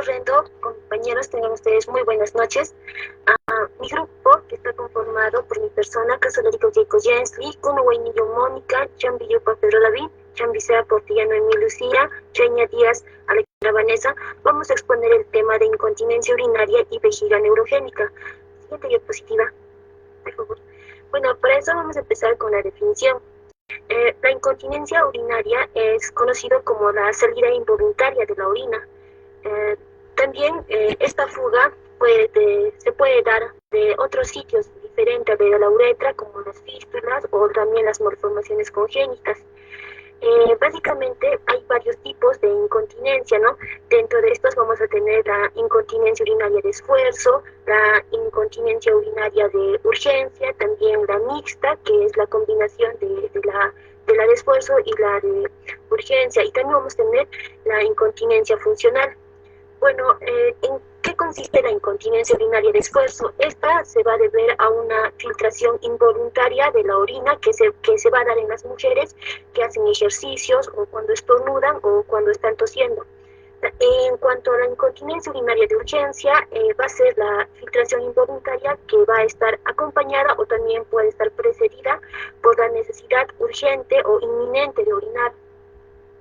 Rendo, compañeros, tengan ustedes muy buenas noches. Mi grupo, que está conformado por mi persona, Casolérico Jacob Jensly, Kuno Guaynillo Mónica, Chambillupa Pedro David, Chambicea Portillano Emil Lucía, Cheña Díaz Alejandra Vanessa, vamos a exponer el tema de incontinencia urinaria y vejiga neurogénica. Siguiente diapositiva, por favor. Bueno, para eso vamos a empezar con la definición. La incontinencia urinaria es conocido como la salida involuntaria de la orina. También esta fuga se puede dar de otros sitios diferentes de la uretra, como las fístulas o también las malformaciones congénitas. Básicamente hay varios tipos de incontinencia, ¿no? Dentro de estos vamos a tener la incontinencia urinaria de esfuerzo, la incontinencia urinaria de urgencia, también la mixta, que es la combinación de la de esfuerzo y la de urgencia, y también vamos a tener la incontinencia funcional. Bueno, ¿en qué consiste la incontinencia urinaria de esfuerzo? Esta se va a deber a una filtración involuntaria de la orina que se va a dar en las mujeres que hacen ejercicios o cuando estornudan o cuando están tosiendo. En cuanto a la incontinencia urinaria de urgencia, va a ser la filtración involuntaria que va a estar acompañada o también puede estar precedida por la necesidad urgente o inminente de orinar.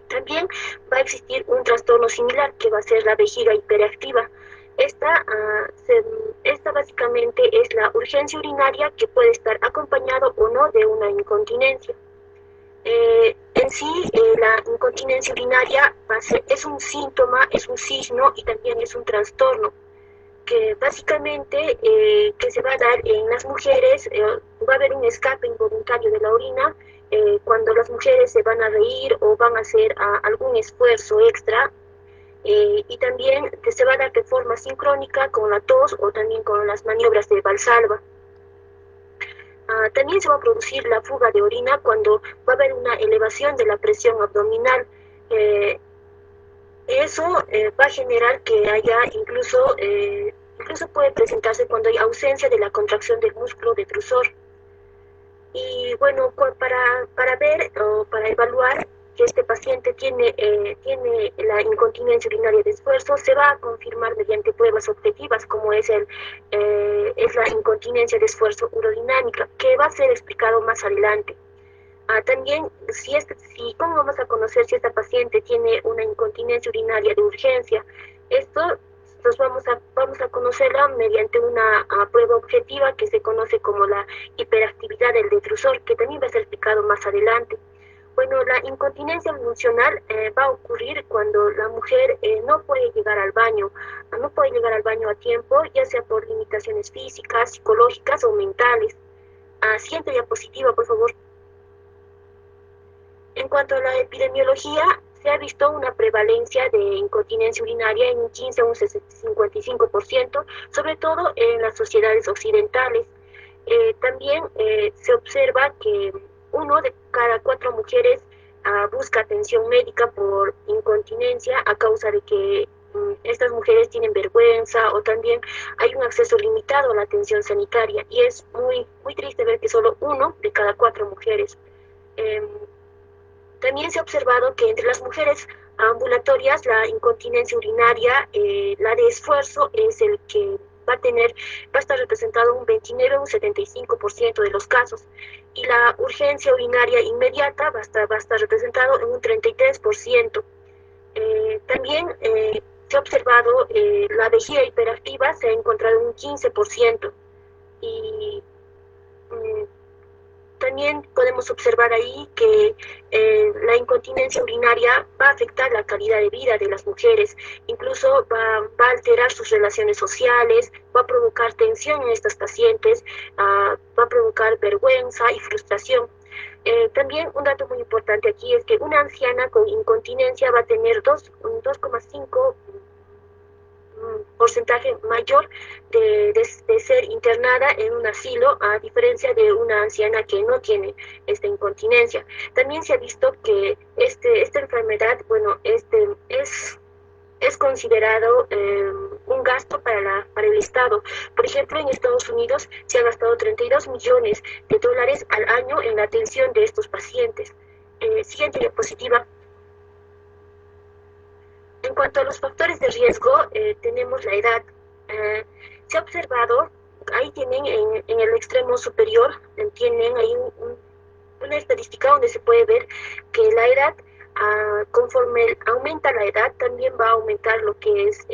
También va a existir un trastorno similar que va a ser la vejiga hiperactiva. Esta básicamente es la urgencia urinaria que puede estar acompañado o no de una incontinencia. En sí, la incontinencia urinaria es un síntoma, es un signo y también es un trastorno que básicamente que se va a dar en las mujeres. Va a haber un escape involuntario de la orina cuando las mujeres se van a reír o van a hacer algún esfuerzo extra, y también que se va a dar de forma sincrónica con la tos o también con las maniobras de Valsalva. También se va a producir la fuga de orina cuando va a haber una elevación de la presión abdominal. Eso va a generar que haya incluso puede presentarse cuando hay ausencia de la contracción del músculo detrusor. Y bueno, para ver o para evaluar que este paciente tiene la incontinencia urinaria de esfuerzo, se va a confirmar mediante pruebas objetivas, como es la incontinencia de esfuerzo urodinámica, que va a ser explicado más adelante. También, ¿cómo vamos a conocer si esta paciente tiene una incontinencia urinaria de urgencia? Esto vamos a conocerla mediante una prueba objetiva que se conoce como la hiperactividad del detrusor, que también va a ser explicado más adelante. Bueno, la incontinencia funcional va a ocurrir cuando la mujer no puede llegar al baño a tiempo, ya sea por limitaciones físicas, psicológicas o mentales. Siguiente diapositiva, por favor. En cuanto a la epidemiología, se ha visto una prevalencia de incontinencia urinaria en un 15 a un 55%, sobre todo en las sociedades occidentales. También se observa que 1 de cada 4 mujeres busca atención médica por incontinencia a causa de que estas mujeres tienen vergüenza o también hay un acceso limitado a la atención sanitaria, y es muy, muy triste ver que solo 1 de cada 4 mujeres. También se ha observado que entre las mujeres ambulatorias la incontinencia urinaria, la de esfuerzo, es el que va a estar representado en un 29 o un 75% de los casos, y la urgencia urinaria inmediata va a estar representado en un 33%. También se ha observado la vejiga hiperactiva, se ha encontrado en un 15%, y también podemos observar ahí que la incontinencia urinaria va a afectar la calidad de vida de las mujeres, incluso va a alterar sus relaciones sociales, va a provocar tensión en estas pacientes, va a provocar vergüenza y frustración. También un dato muy importante aquí es que una anciana con incontinencia va a tener 2,5 porcentaje mayor de ser internada en un asilo, a diferencia de una anciana que no tiene esta incontinencia. También se ha visto que esta enfermedad, bueno, es considerado un gasto para el Estado. Por ejemplo, en Estados Unidos se ha gastado $32 millones al año en la atención de estos pacientes. Siguiente diapositiva. En cuanto a los factores de riesgo, tenemos la edad. Se ha observado, ahí tienen en el extremo superior, tienen ahí una estadística donde se puede ver que la edad, conforme aumenta la edad, también va a aumentar lo que es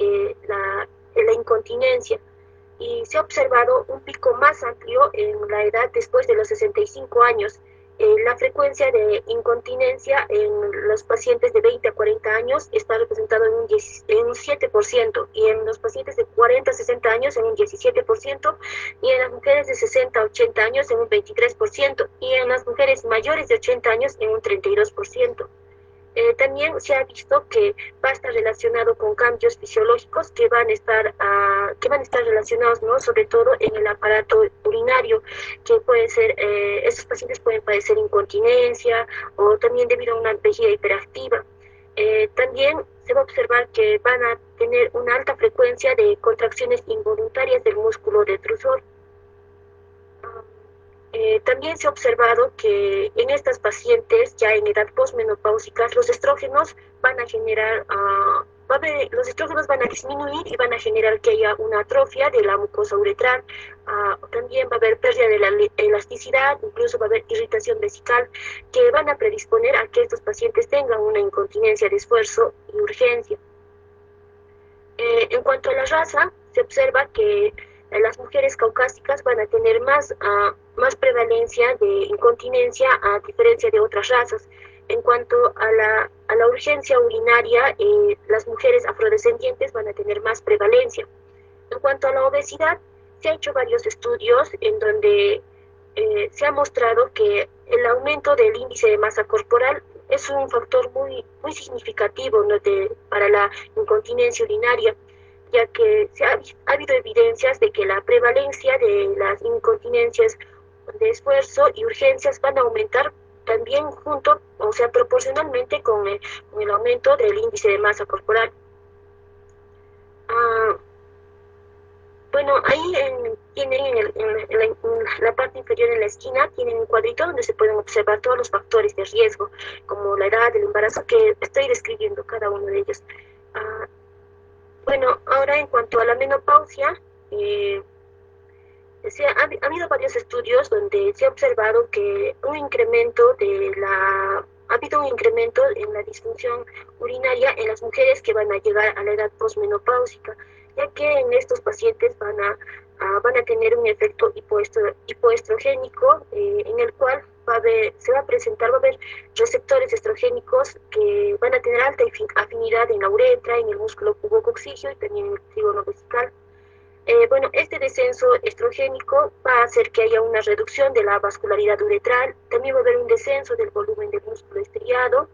la incontinencia. Y se ha observado un pico más amplio en la edad después de los 65 años. La frecuencia de incontinencia en los pacientes de 20 a 40 años está representado en un 7%, y en los pacientes de 40 a 60 años en un 17%, y en las mujeres de 60 a 80 años en un 23%, y en las mujeres mayores de 80 años en un 32%. También se ha visto que va a estar relacionado con cambios fisiológicos que van a estar relacionados, ¿no?, sobre todo en el aparato urinario, que puede ser, estos pacientes pueden padecer incontinencia o también debido a una vejiga hiperactiva. También se va a observar que van a tener una alta frecuencia de contracciones involuntarias del músculo detrusor. También se ha observado que en estas pacientes ya en edad posmenopáusica los estrógenos van a generar, los estrógenos van a disminuir y van a generar que haya una atrofia de la mucosa uretral. También va a haber pérdida de la elasticidad, incluso va a haber irritación vesical, que van a predisponer a que estos pacientes tengan una incontinencia de esfuerzo y urgencia. En cuanto a la raza, se observa que las mujeres caucásicas van a tener más prevalencia de incontinencia a diferencia de otras razas. En cuanto a la urgencia urinaria, las mujeres afrodescendientes van a tener más prevalencia. En cuanto a la obesidad, se han hecho varios estudios en donde se ha mostrado que el aumento del índice de masa corporal es un factor muy significativo, ¿no?, para la incontinencia urinaria, ya que ha habido evidencias de que la prevalencia de las incontinencias de esfuerzo y urgencias van a aumentar también proporcionalmente con el aumento del índice de masa corporal. Bueno, ahí tienen en la parte inferior, en la esquina, tienen un cuadrito donde se pueden observar todos los factores de riesgo, como la edad, el embarazo, que estoy describiendo cada uno de ellos. Bueno, ahora en cuanto a la menopausia, ha habido varios estudios donde se ha observado que ha habido un incremento en la disfunción urinaria en las mujeres que van a llegar a la edad posmenopáusica, ya que en estos pacientes van a tener un efecto hipoestrogénico, en el cual va a haber receptores estrogénicos que van a tener alta afinidad en la uretra, en el músculo pubococcígeo y también en el trígono vesical. Bueno, este descenso estrogénico va a hacer que haya una reducción de la vascularidad uretral, también va a haber un descenso del volumen del músculo estriado,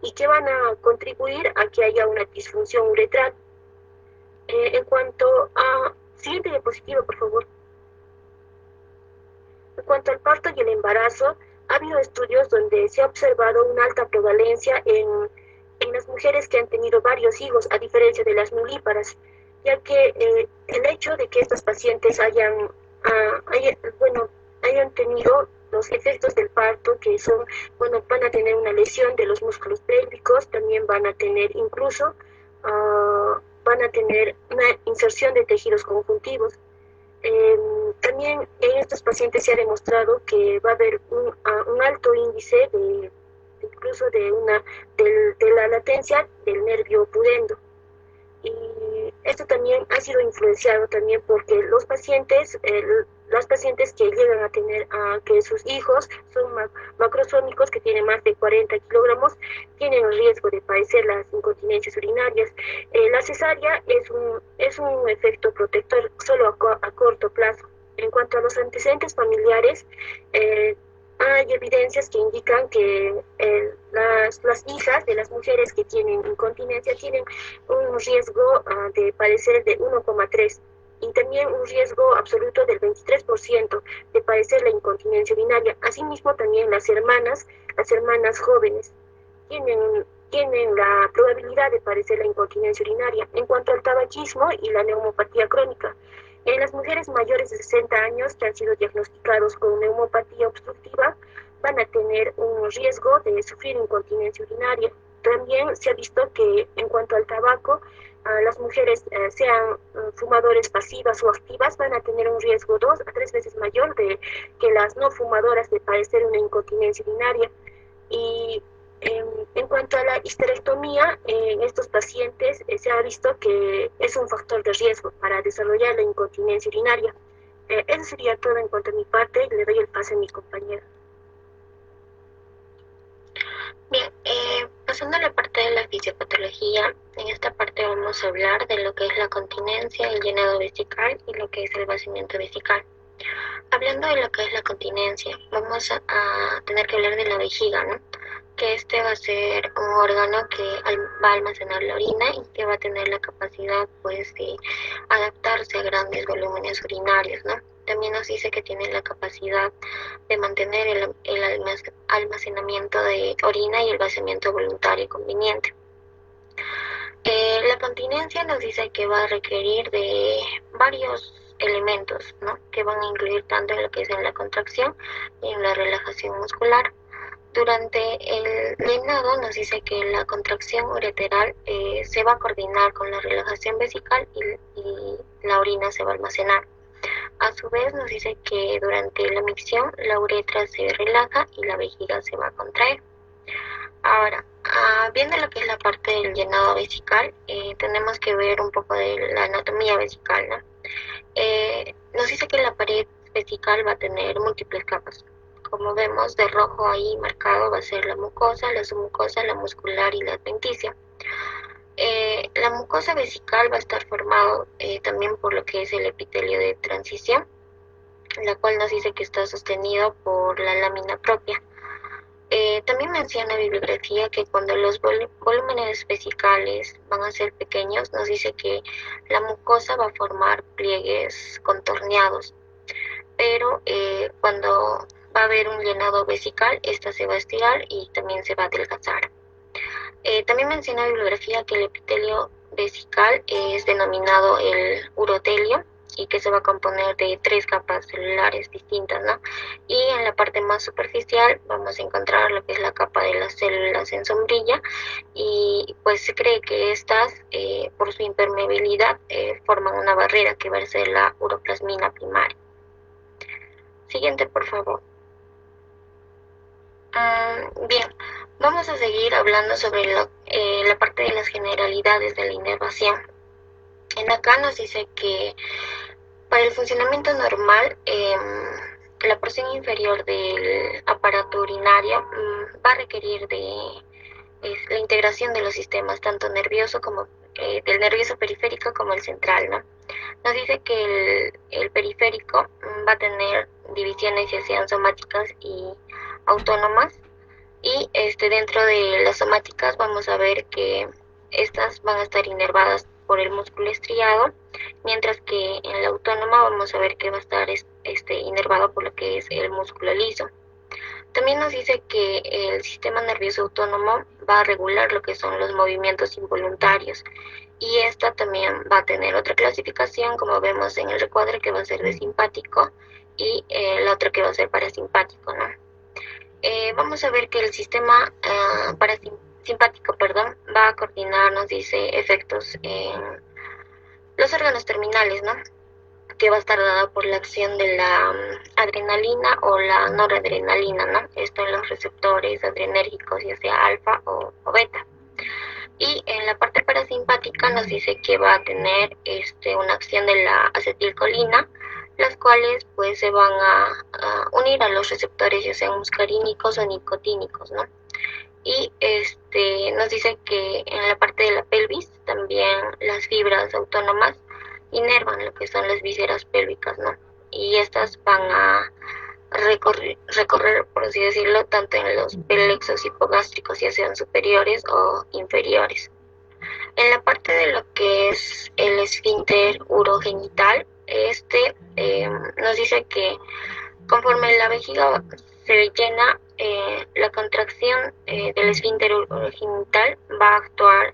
y que van a contribuir a que haya una disfunción uretral. En cuanto a... Siguiente diapositiva, por favor. En cuanto al parto y el embarazo, ha habido estudios donde se ha observado una alta prevalencia en las mujeres que han tenido varios hijos, a diferencia de las nulíparas, ya que el hecho de que estas pacientes hayan tenido los efectos del parto, que son, van a tener una lesión de los músculos pélvicos, también van a tener una inserción de tejidos conjuntivos. También en estos pacientes se ha demostrado que va a haber un alto índice incluso de la latencia del nervio pudendo. Y esto también ha sido influenciado también porque las pacientes que llegan a tener que sus hijos son macrosómicos, que tienen más de 40 kilogramos, tienen el riesgo de padecer las incontinencias urinarias. La cesárea es un efecto protector solo a corto plazo. En cuanto a los antecedentes familiares, hay evidencias que indican que las hijas de las mujeres que tienen incontinencia tienen un riesgo de padecer de 1,3, y también un riesgo absoluto del 23% de padecer la incontinencia urinaria. Asimismo, también las hermanas jóvenes tienen la probabilidad de padecer la incontinencia urinaria. En cuanto al tabaquismo y la neumopatía crónica, en las mujeres mayores de 60 años que han sido diagnosticados con neumopatía obstructiva van a tener un riesgo de sufrir incontinencia urinaria. también se ha visto que en cuanto al tabaco, las mujeres, sean fumadores pasivas o activas, van a tener un riesgo 2 a 3 veces mayor que las no fumadoras de padecer una incontinencia urinaria. Y en cuanto a la histerectomía, en estos pacientes se ha visto que es un factor de riesgo para desarrollar la incontinencia urinaria. Eso sería todo en cuanto a mi parte. Le doy el pase a mi compañera. Bien, pasando a la parte de la fisiopatología, en esta parte vamos a hablar de lo que es la continencia, el llenado vesical y lo que es el vaciamiento vesical. Hablando de lo que es la continencia, vamos a tener que hablar de la vejiga, ¿no? Que este va a ser un órgano que va a almacenar la orina y que va a tener la capacidad, pues, de adaptarse a grandes volúmenes urinarios, ¿no? También nos dice que tiene la capacidad de mantener el almacenamiento de orina y el vaciamiento voluntario conveniente. La continencia nos dice que va a requerir de varios elementos, ¿no? Que van a incluir tanto en lo que es en la contracción y en la relajación muscular. Durante el llenado nos dice que la contracción ureteral se va a coordinar con la relajación vesical y la orina se va a almacenar. A su vez nos dice que durante la micción la uretra se relaja y la vejiga se va a contraer. Ahora, viendo lo que es la parte del llenado vesical, tenemos que ver un poco de la anatomía vesical, ¿no? Nos dice que la pared vesical va a tener múltiples capas. Como vemos, de rojo ahí marcado va a ser la mucosa, la submucosa, la muscular y la adventicia. La mucosa vesical va a estar formado también por lo que es el epitelio de transición, la cual nos dice que está sostenido por la lámina propia. También menciona bibliografía que cuando los volúmenes vesicales van a ser pequeños, nos dice que la mucosa va a formar pliegues contorneados, pero cuando va a haber un llenado vesical, esta se va a estirar y también se va a adelgazar. También menciona bibliografía que el epitelio vesical es denominado el urotelio y que se va a componer de 3 capas celulares distintas, ¿no? Y en la parte más superficial vamos a encontrar lo que es la capa de las células en sombrilla y pues se cree que estas, por su impermeabilidad, forman una barrera que va a ser la uroplasmina primaria. Siguiente, por favor. Bien, vamos a seguir hablando sobre la parte de las generalidades de la inervación. En acá nos dice que para el funcionamiento normal, la porción inferior del aparato urinario va a requerir de la integración de los sistemas, tanto nervioso como del nervioso periférico como el central, ¿no? Nos dice que el periférico va a tener divisiones ya sean somáticas y autónomas, y dentro de las somáticas vamos a ver que estas van a estar inervadas por el músculo estriado, mientras que en la autónoma vamos a ver que va a estar inervado por lo que es el músculo liso. También nos dice que el sistema nervioso autónomo va a regular lo que son los movimientos involuntarios, y esta también va a tener otra clasificación, como vemos en el recuadro, que va a ser de simpático y la otra que va a ser parasimpático, ¿no? Vamos a ver que el sistema parasimpático, va a coordinar, nos dice, efectos en los órganos terminales, ¿no? Que va a estar dada por la acción de la adrenalina o la noradrenalina, ¿no? Esto en los receptores adrenérgicos, ya sea alfa o beta. Y en la parte parasimpática nos dice que va a tener una acción de la acetilcolina, las cuales pues se van a unir a los receptores, ya sean muscarínicos o nicotínicos, ¿no? Y nos dice que en la parte de la pelvis también las fibras autónomas inervan lo que son las vísceras pélvicas, ¿no? Y estas van a recorrer, por así decirlo, tanto en los plexos hipogástricos, ya sean superiores o inferiores. En la parte de lo que es el esfínter urogenital, nos dice que conforme la vejiga se llena, la contracción del esfínter urogenital va a actuar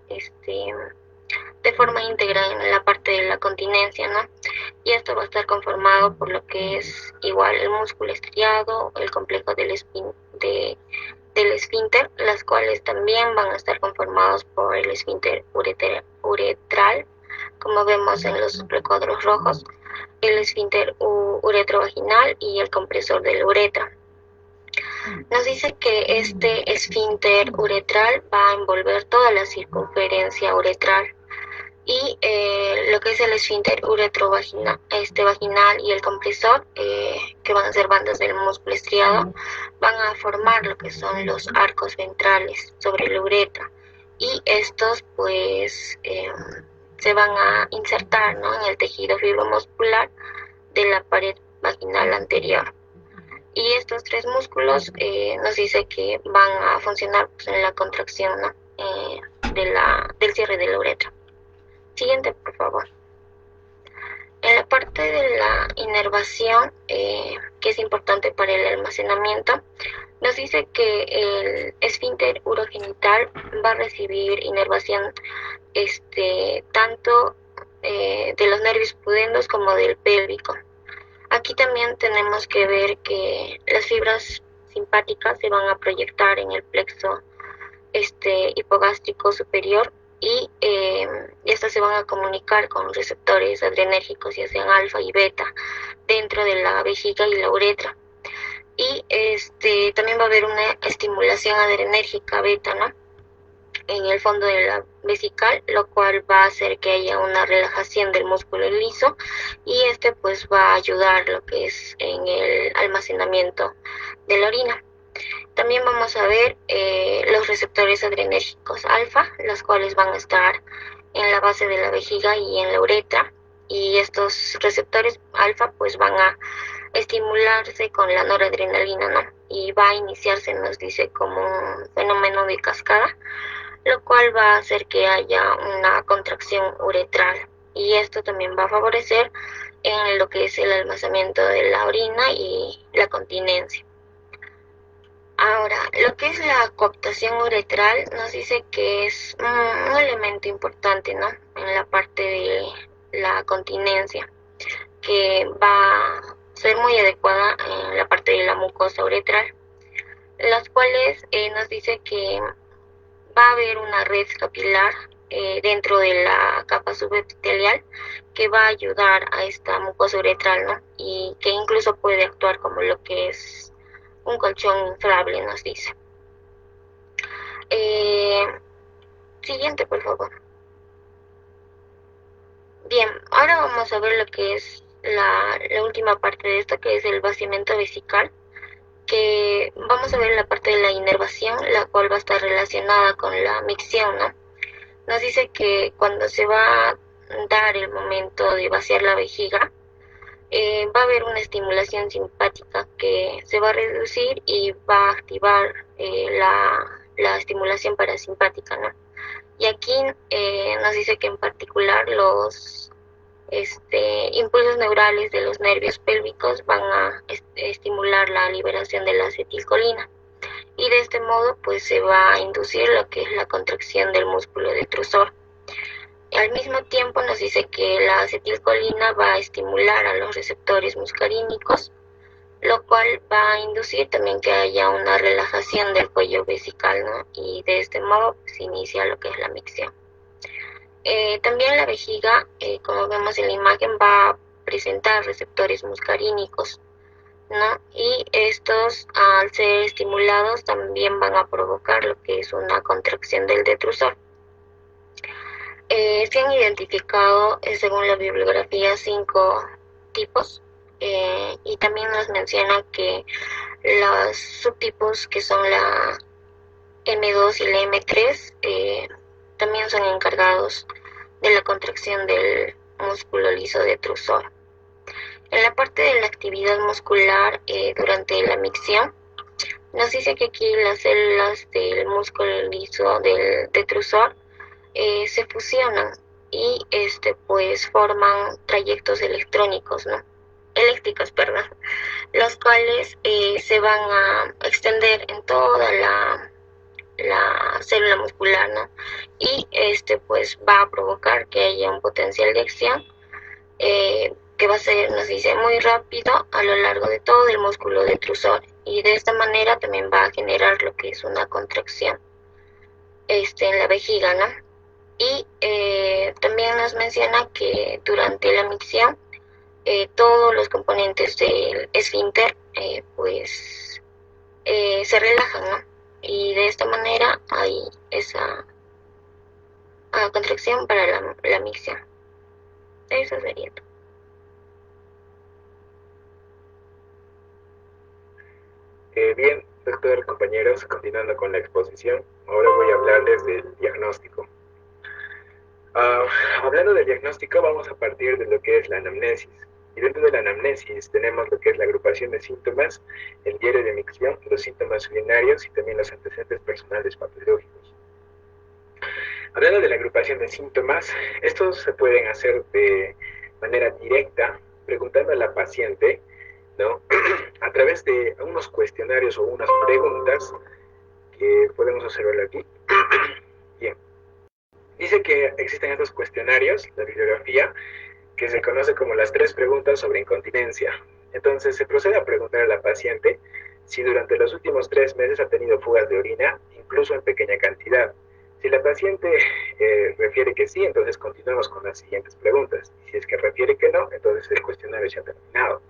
de forma íntegra en la parte de la continencia, ¿no? Y esto va a estar conformado por lo que es igual el músculo estriado, el complejo del del esfínter, las cuales también van a estar conformados por el esfínter uretral, como vemos en los recuadros rojos, el esfínter uretrovaginal y el compresor de la uretra. Nos dice que este esfínter uretral va a envolver toda la circunferencia uretral y lo que es el esfínter uretrovaginal vaginal y el compresor, que van a ser bandas del músculo estriado, van a formar lo que son los arcos ventrales sobre la uretra, y estos pues se van a insertar, ¿no?, en el tejido fibromuscular de la pared vaginal anterior. Y estos tres músculos nos dice que van a funcionar pues, en la contracción, ¿no?, del cierre de la uretra. Siguiente, por favor. En la parte de la inervación, que es importante para el almacenamiento, nos dice que el esfínter urogenital va a recibir inervación tanto de los nervios pudendos como del pélvico. Aquí también tenemos que ver que las fibras simpáticas se van a proyectar en el plexo hipogástrico superior, y estas se van a comunicar con receptores adrenérgicos, ya sean alfa y beta, dentro de la vejiga y la uretra. Y también va a haber una estimulación adrenérgica beta, ¿no?, en el fondo de la vesical, lo cual va a hacer que haya una relajación del músculo liso, y pues va a ayudar lo que es en el almacenamiento de la orina. También vamos a ver los receptores adrenérgicos alfa, los cuales van a estar en la base de la vejiga y en la uretra, y estos receptores alfa pues van a estimularse con la noradrenalina, ¿no?, y va a iniciarse, nos dice, como un fenómeno de cascada, lo cual va a hacer que haya una contracción uretral, y esto también va a favorecer en lo que es el almacenamiento de la orina y la continencia. Ahora, lo que es la coaptación uretral nos dice que es un elemento importante, ¿no?, en la parte de la continencia, que va a ser muy adecuada en la parte de la mucosa uretral, las cuales nos dice que va a haber una red capilar dentro de la capa subepitelial que va a ayudar a esta mucosa uretral, ¿no?, y que incluso puede actuar como lo que es un colchón inflable, nos dice. Siguiente, por favor. Bien, ahora vamos a ver lo que es la última parte de esto, que es el vaciamiento vesical, que vamos a ver la parte de la inervación, la cual va a estar relacionada con la micción, ¿no? Nos dice que cuando se va a dar el momento de vaciar la vejiga, va a haber una estimulación simpática que se va a reducir y va a activar la estimulación parasimpática, ¿no? Y aquí nos dice que en particular los impulsos neurales de los nervios pélvicos van a estimular la liberación de la acetilcolina, y de este modo pues se va a inducir lo que es la contracción del músculo detrusor. Al mismo tiempo nos dice que la acetilcolina va a estimular a los receptores muscarínicos, lo cual va a inducir también que haya una relajación del cuello vesical, ¿no?, y de este modo se inicia lo que es la micción. También la vejiga, como vemos en la imagen, va a presentar receptores muscarínicos, ¿no?, y estos, al ser estimulados, también van a provocar lo que es una contracción del detrusor. Se han identificado, según la bibliografía, 5 tipos, y también nos menciona que los subtipos, que son la M2 y la M3, también son encargados de la contracción del músculo liso detrusor. En la parte de la actividad muscular durante la micción, nos dice que aquí las células del músculo liso del detrusor se fusionan y pues forman trayectos eléctricos, los cuales se van a extender en toda la célula muscular, ¿no?, y pues va a provocar que haya un potencial de acción que va a ser, nos dice, muy rápido a lo largo de todo el músculo detrusor, y de esta manera también va a generar lo que es una contracción en la vejiga, ¿no? Y también nos menciona que durante la micción todos los componentes del esfínter se relajan, ¿no? Y de esta manera hay esa contracción para la micción. Eso sería todo. Bien, doctor, compañeros, continuando con la exposición, ahora voy a hablarles del diagnóstico. Hablando del diagnóstico, vamos a partir de lo que es la anamnesis. Y dentro de la anamnesis tenemos lo que es la agrupación de síntomas, el diario de micción, los síntomas urinarios y también los antecedentes personales patológicos. Hablando de la agrupación de síntomas, estos se pueden hacer de manera directa, preguntando a la paciente, ¿no? A través de unos cuestionarios o unas preguntas que podemos observar aquí. Bien. Dice que existen estos cuestionarios, la bibliografía, que se conoce como las 3 preguntas sobre incontinencia. Entonces se procede a preguntar a la paciente si durante los últimos 3 meses ha tenido fugas de orina, incluso en pequeña cantidad. Si la paciente refiere que sí, entonces continuamos con las siguientes preguntas. Y si es que refiere que no, entonces el cuestionario se ha terminado.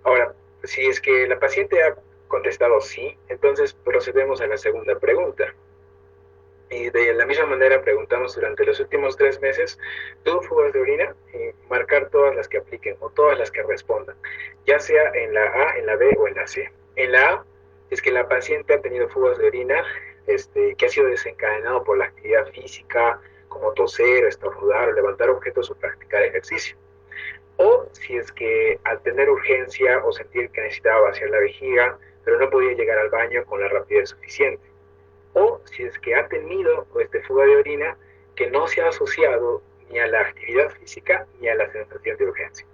Ahora, si es que la paciente ha contestado sí, entonces procedemos a la segunda pregunta. Y de la misma manera preguntamos durante los últimos 3 meses, ¿tuvo fugas de orina? Y marcar todas las que apliquen o todas las que respondan, ya sea en la A, en la B o en la C. En la A, es que la paciente ha tenido fugas de orina que ha sido desencadenado por la actividad física, como toser, estornudar o levantar objetos o practicar ejercicio. O si es que al tener urgencia o sentir que necesitaba vaciar la vejiga, pero no podía llegar al baño con la rapidez suficiente. O si es que ha tenido fuga de orina que no se ha asociado ni a la actividad física ni a la sensación de urgencia.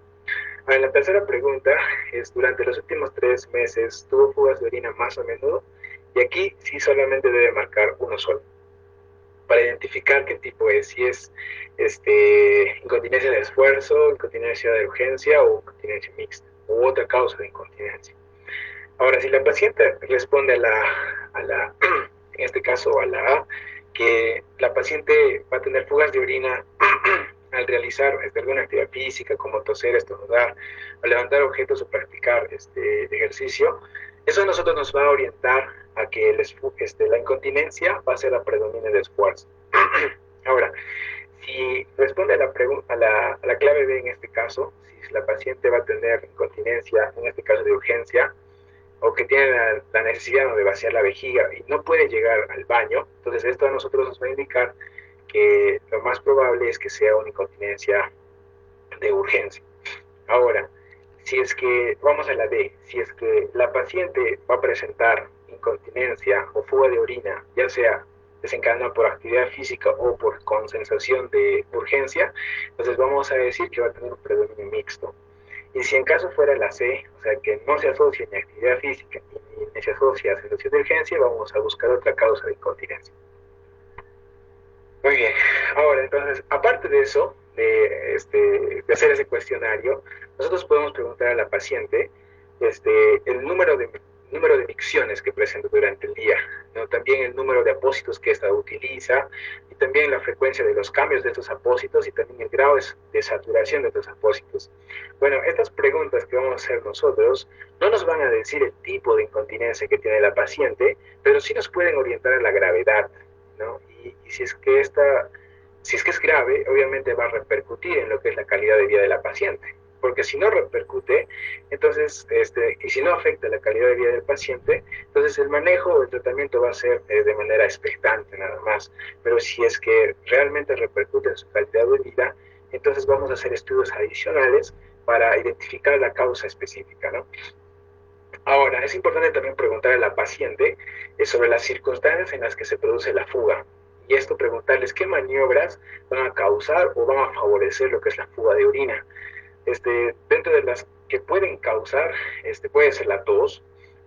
Ahora, la tercera pregunta es, durante los últimos 3 meses, ¿tuvo fugas de orina más a menudo? Y aquí sí solamente debe marcar uno solo, para identificar qué tipo es, si es incontinencia de esfuerzo, incontinencia de urgencia o incontinencia mixta, u otra causa de incontinencia. Ahora, si la paciente responde en este caso a la A, que la paciente va a tener fugas de orina al realizar alguna actividad física, como toser, estornudar, o levantar objetos o practicar ejercicio, eso a nosotros nos va a orientar a que la incontinencia va a ser la predominante de esfuerzo. Ahora, si responde a la clave B en este caso, si la paciente va a tener incontinencia, en este caso de urgencia, o que tiene la necesidad de vaciar la vejiga y no puede llegar al baño, entonces esto a nosotros nos va a indicar que lo más probable es que sea una incontinencia de urgencia. Ahora, si es que, vamos a la D, si es que la paciente va a presentar incontinencia o fuga de orina, ya sea desencadenada por actividad física o con sensación de urgencia, entonces vamos a decir que va a tener un predominio mixto. Y si en caso fuera la C, o sea, que no se asocia ni a actividad física ni se asocia a sensación de urgencia, vamos a buscar otra causa de incontinencia. Muy bien, ahora entonces, aparte de eso, de hacer ese cuestionario, nosotros podemos preguntar a la paciente el número de micciones que presenta durante el día, ¿no? También el número de apósitos que ésta utiliza, y también la frecuencia de los cambios de estos apósitos y también el grado de saturación de estos apósitos. Bueno, estas preguntas que vamos a hacer nosotros no nos van a decir el tipo de incontinencia que tiene la paciente, pero sí nos pueden orientar a la gravedad, ¿no? Y si es que es grave, obviamente va a repercutir en lo que es la calidad de vida de la paciente, porque si no repercute, entonces, y si no afecta la calidad de vida del paciente, entonces el manejo o el tratamiento va a ser de manera expectante nada más, pero si es que realmente repercute en su calidad de vida, entonces vamos a hacer estudios adicionales para identificar la causa específica, ¿no? Ahora, es importante también preguntar a la paciente sobre las circunstancias en las que se produce la fuga. Y esto preguntarles qué maniobras van a causar o van a favorecer lo que es la fuga de orina. Dentro de las que pueden causar, puede ser la tos,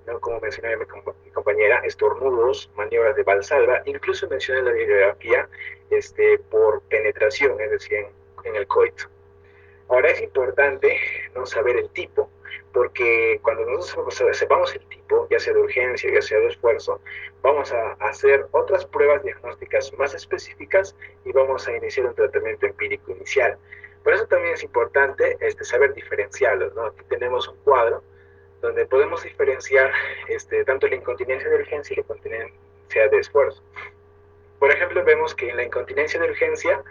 ¿no? Como mencioné mi compañera, estornudos, maniobras de Valsalva, incluso mencioné la bibliografía por penetración, es decir, en el coito. Ahora es importante no saber el tipo, porque cuando nosotros sepamos el tipo, ya sea de urgencia, ya sea de esfuerzo, vamos a hacer otras pruebas diagnósticas más específicas y vamos a iniciar un tratamiento empírico inicial. Por eso también es importante saber diferenciarlos, ¿no? Aquí tenemos un cuadro donde podemos diferenciar tanto la incontinencia de urgencia y la incontinencia de esfuerzo. Por ejemplo, vemos que en la incontinencia de urgencia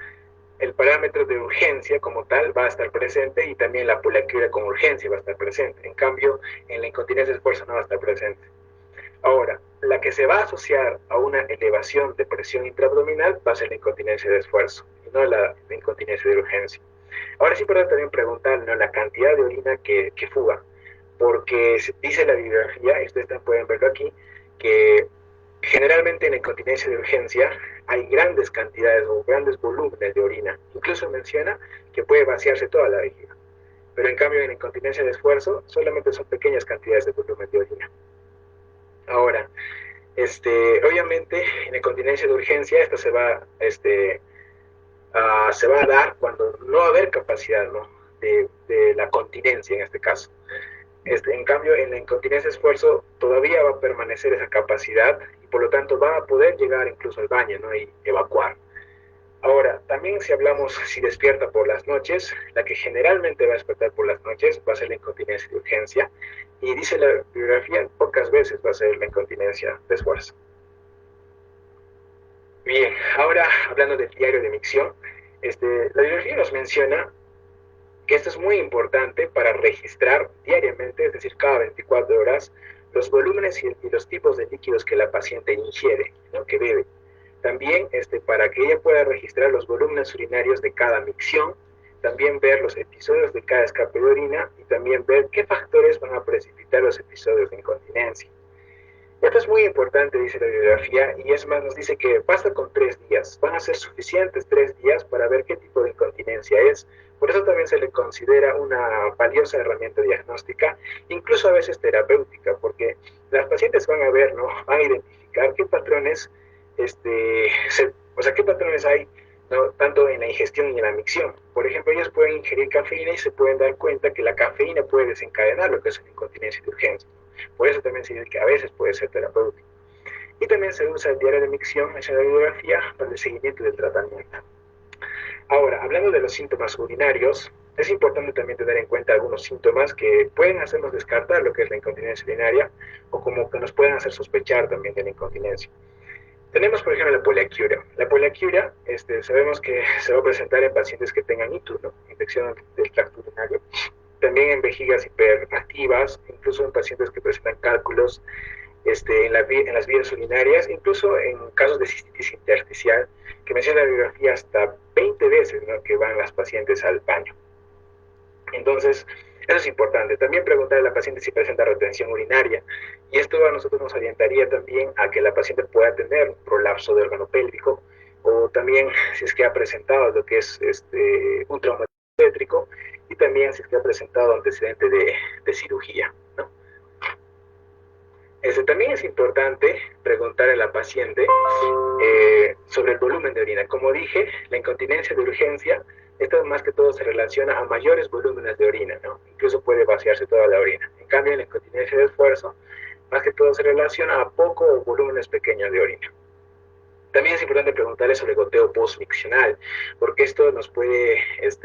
el parámetro de urgencia como tal va a estar presente y también la poliaquiuria con urgencia va a estar presente. En cambio, en la incontinencia de esfuerzo no va a estar presente. Ahora, la que se va a asociar a una elevación de presión intraabdominal va a ser la incontinencia de esfuerzo y no la incontinencia de urgencia. Ahora es importante también preguntar, ¿no?, la cantidad de orina que fuga, porque dice la bibliografía, y ustedes pueden verlo aquí, que generalmente en la incontinencia de urgencia hay grandes cantidades o grandes volúmenes de orina. Incluso menciona que puede vaciarse toda la vejiga. Pero en cambio en la incontinencia de esfuerzo solamente son pequeñas cantidades de volumen de orina. Ahora, obviamente en la incontinencia de urgencia esto se va a dar cuando no va a haber capacidad, ¿no?, de la continencia en este caso. En cambio, en la incontinencia de esfuerzo todavía va a permanecer esa capacidad y por lo tanto va a poder llegar incluso al baño, ¿no?, y evacuar. Ahora, también si despierta por las noches, la que generalmente va a despertar por las noches va a ser la incontinencia de urgencia y dice la bibliografía, pocas veces va a ser la incontinencia de esfuerzo. Bien, ahora hablando del diario de micción, la bibliografía nos menciona que esto es muy importante para registrar diariamente, es decir, cada 24 horas, los volúmenes y los tipos de líquidos que la paciente ingiere, ¿no?, que bebe. También para que ella pueda registrar los volúmenes urinarios de cada micción, también ver los episodios de cada escape de orina y también ver qué factores van a precipitar los episodios de incontinencia. Esto es muy importante, dice la bibliografía, y es más, nos dice que basta con 3 días. Van a ser suficientes 3 días para ver qué tipo de incontinencia es. Por eso también se le considera una valiosa herramienta diagnóstica, incluso a veces terapéutica, porque las pacientes van a ver, ¿no?, van a identificar qué patrones, qué patrones hay, ¿no?, tanto en la ingestión y en la micción. Por ejemplo, ellos pueden ingerir cafeína y se pueden dar cuenta que la cafeína puede desencadenar lo que es una incontinencia de urgencia. Por eso también se dice que a veces puede ser terapéutico. Y también se usa el diario de micción en la bibliografía para el seguimiento del tratamiento. Ahora, hablando de los síntomas urinarios, es importante también tener en cuenta algunos síntomas que pueden hacernos descartar lo que es la incontinencia urinaria o como que nos pueden hacer sospechar también de la incontinencia. Tenemos, por ejemplo, la poliaquiuria. La poliaquiuria sabemos que se va a presentar en pacientes que tengan ITU, ¿no?, infección del tracto urinario. También en vejigas hiperactivas, incluso en pacientes que presentan cálculos en las vías urinarias, incluso en casos de cistitis intersticial, que menciona la bibliografía hasta 20 veces, ¿no?, que van las pacientes al baño. Entonces, eso es importante. También preguntar a la paciente si presenta retención urinaria. Y esto a nosotros nos orientaría también a que la paciente pueda tener un prolapso de órgano pélvico, o también si es que ha presentado lo que es un trauma obstétrico, y también si es que ha presentado antecedente de cirugía, ¿no? También es importante preguntar a la paciente sobre el volumen de orina. Como dije, la incontinencia de urgencia, esto más que todo se relaciona a mayores volúmenes de orina, ¿no? Incluso puede vaciarse toda la orina. En cambio, en la incontinencia de esfuerzo, más que todo se relaciona a poco o volúmenes pequeños de orina. También es importante preguntarle sobre goteo postmiccional, porque esto nos puede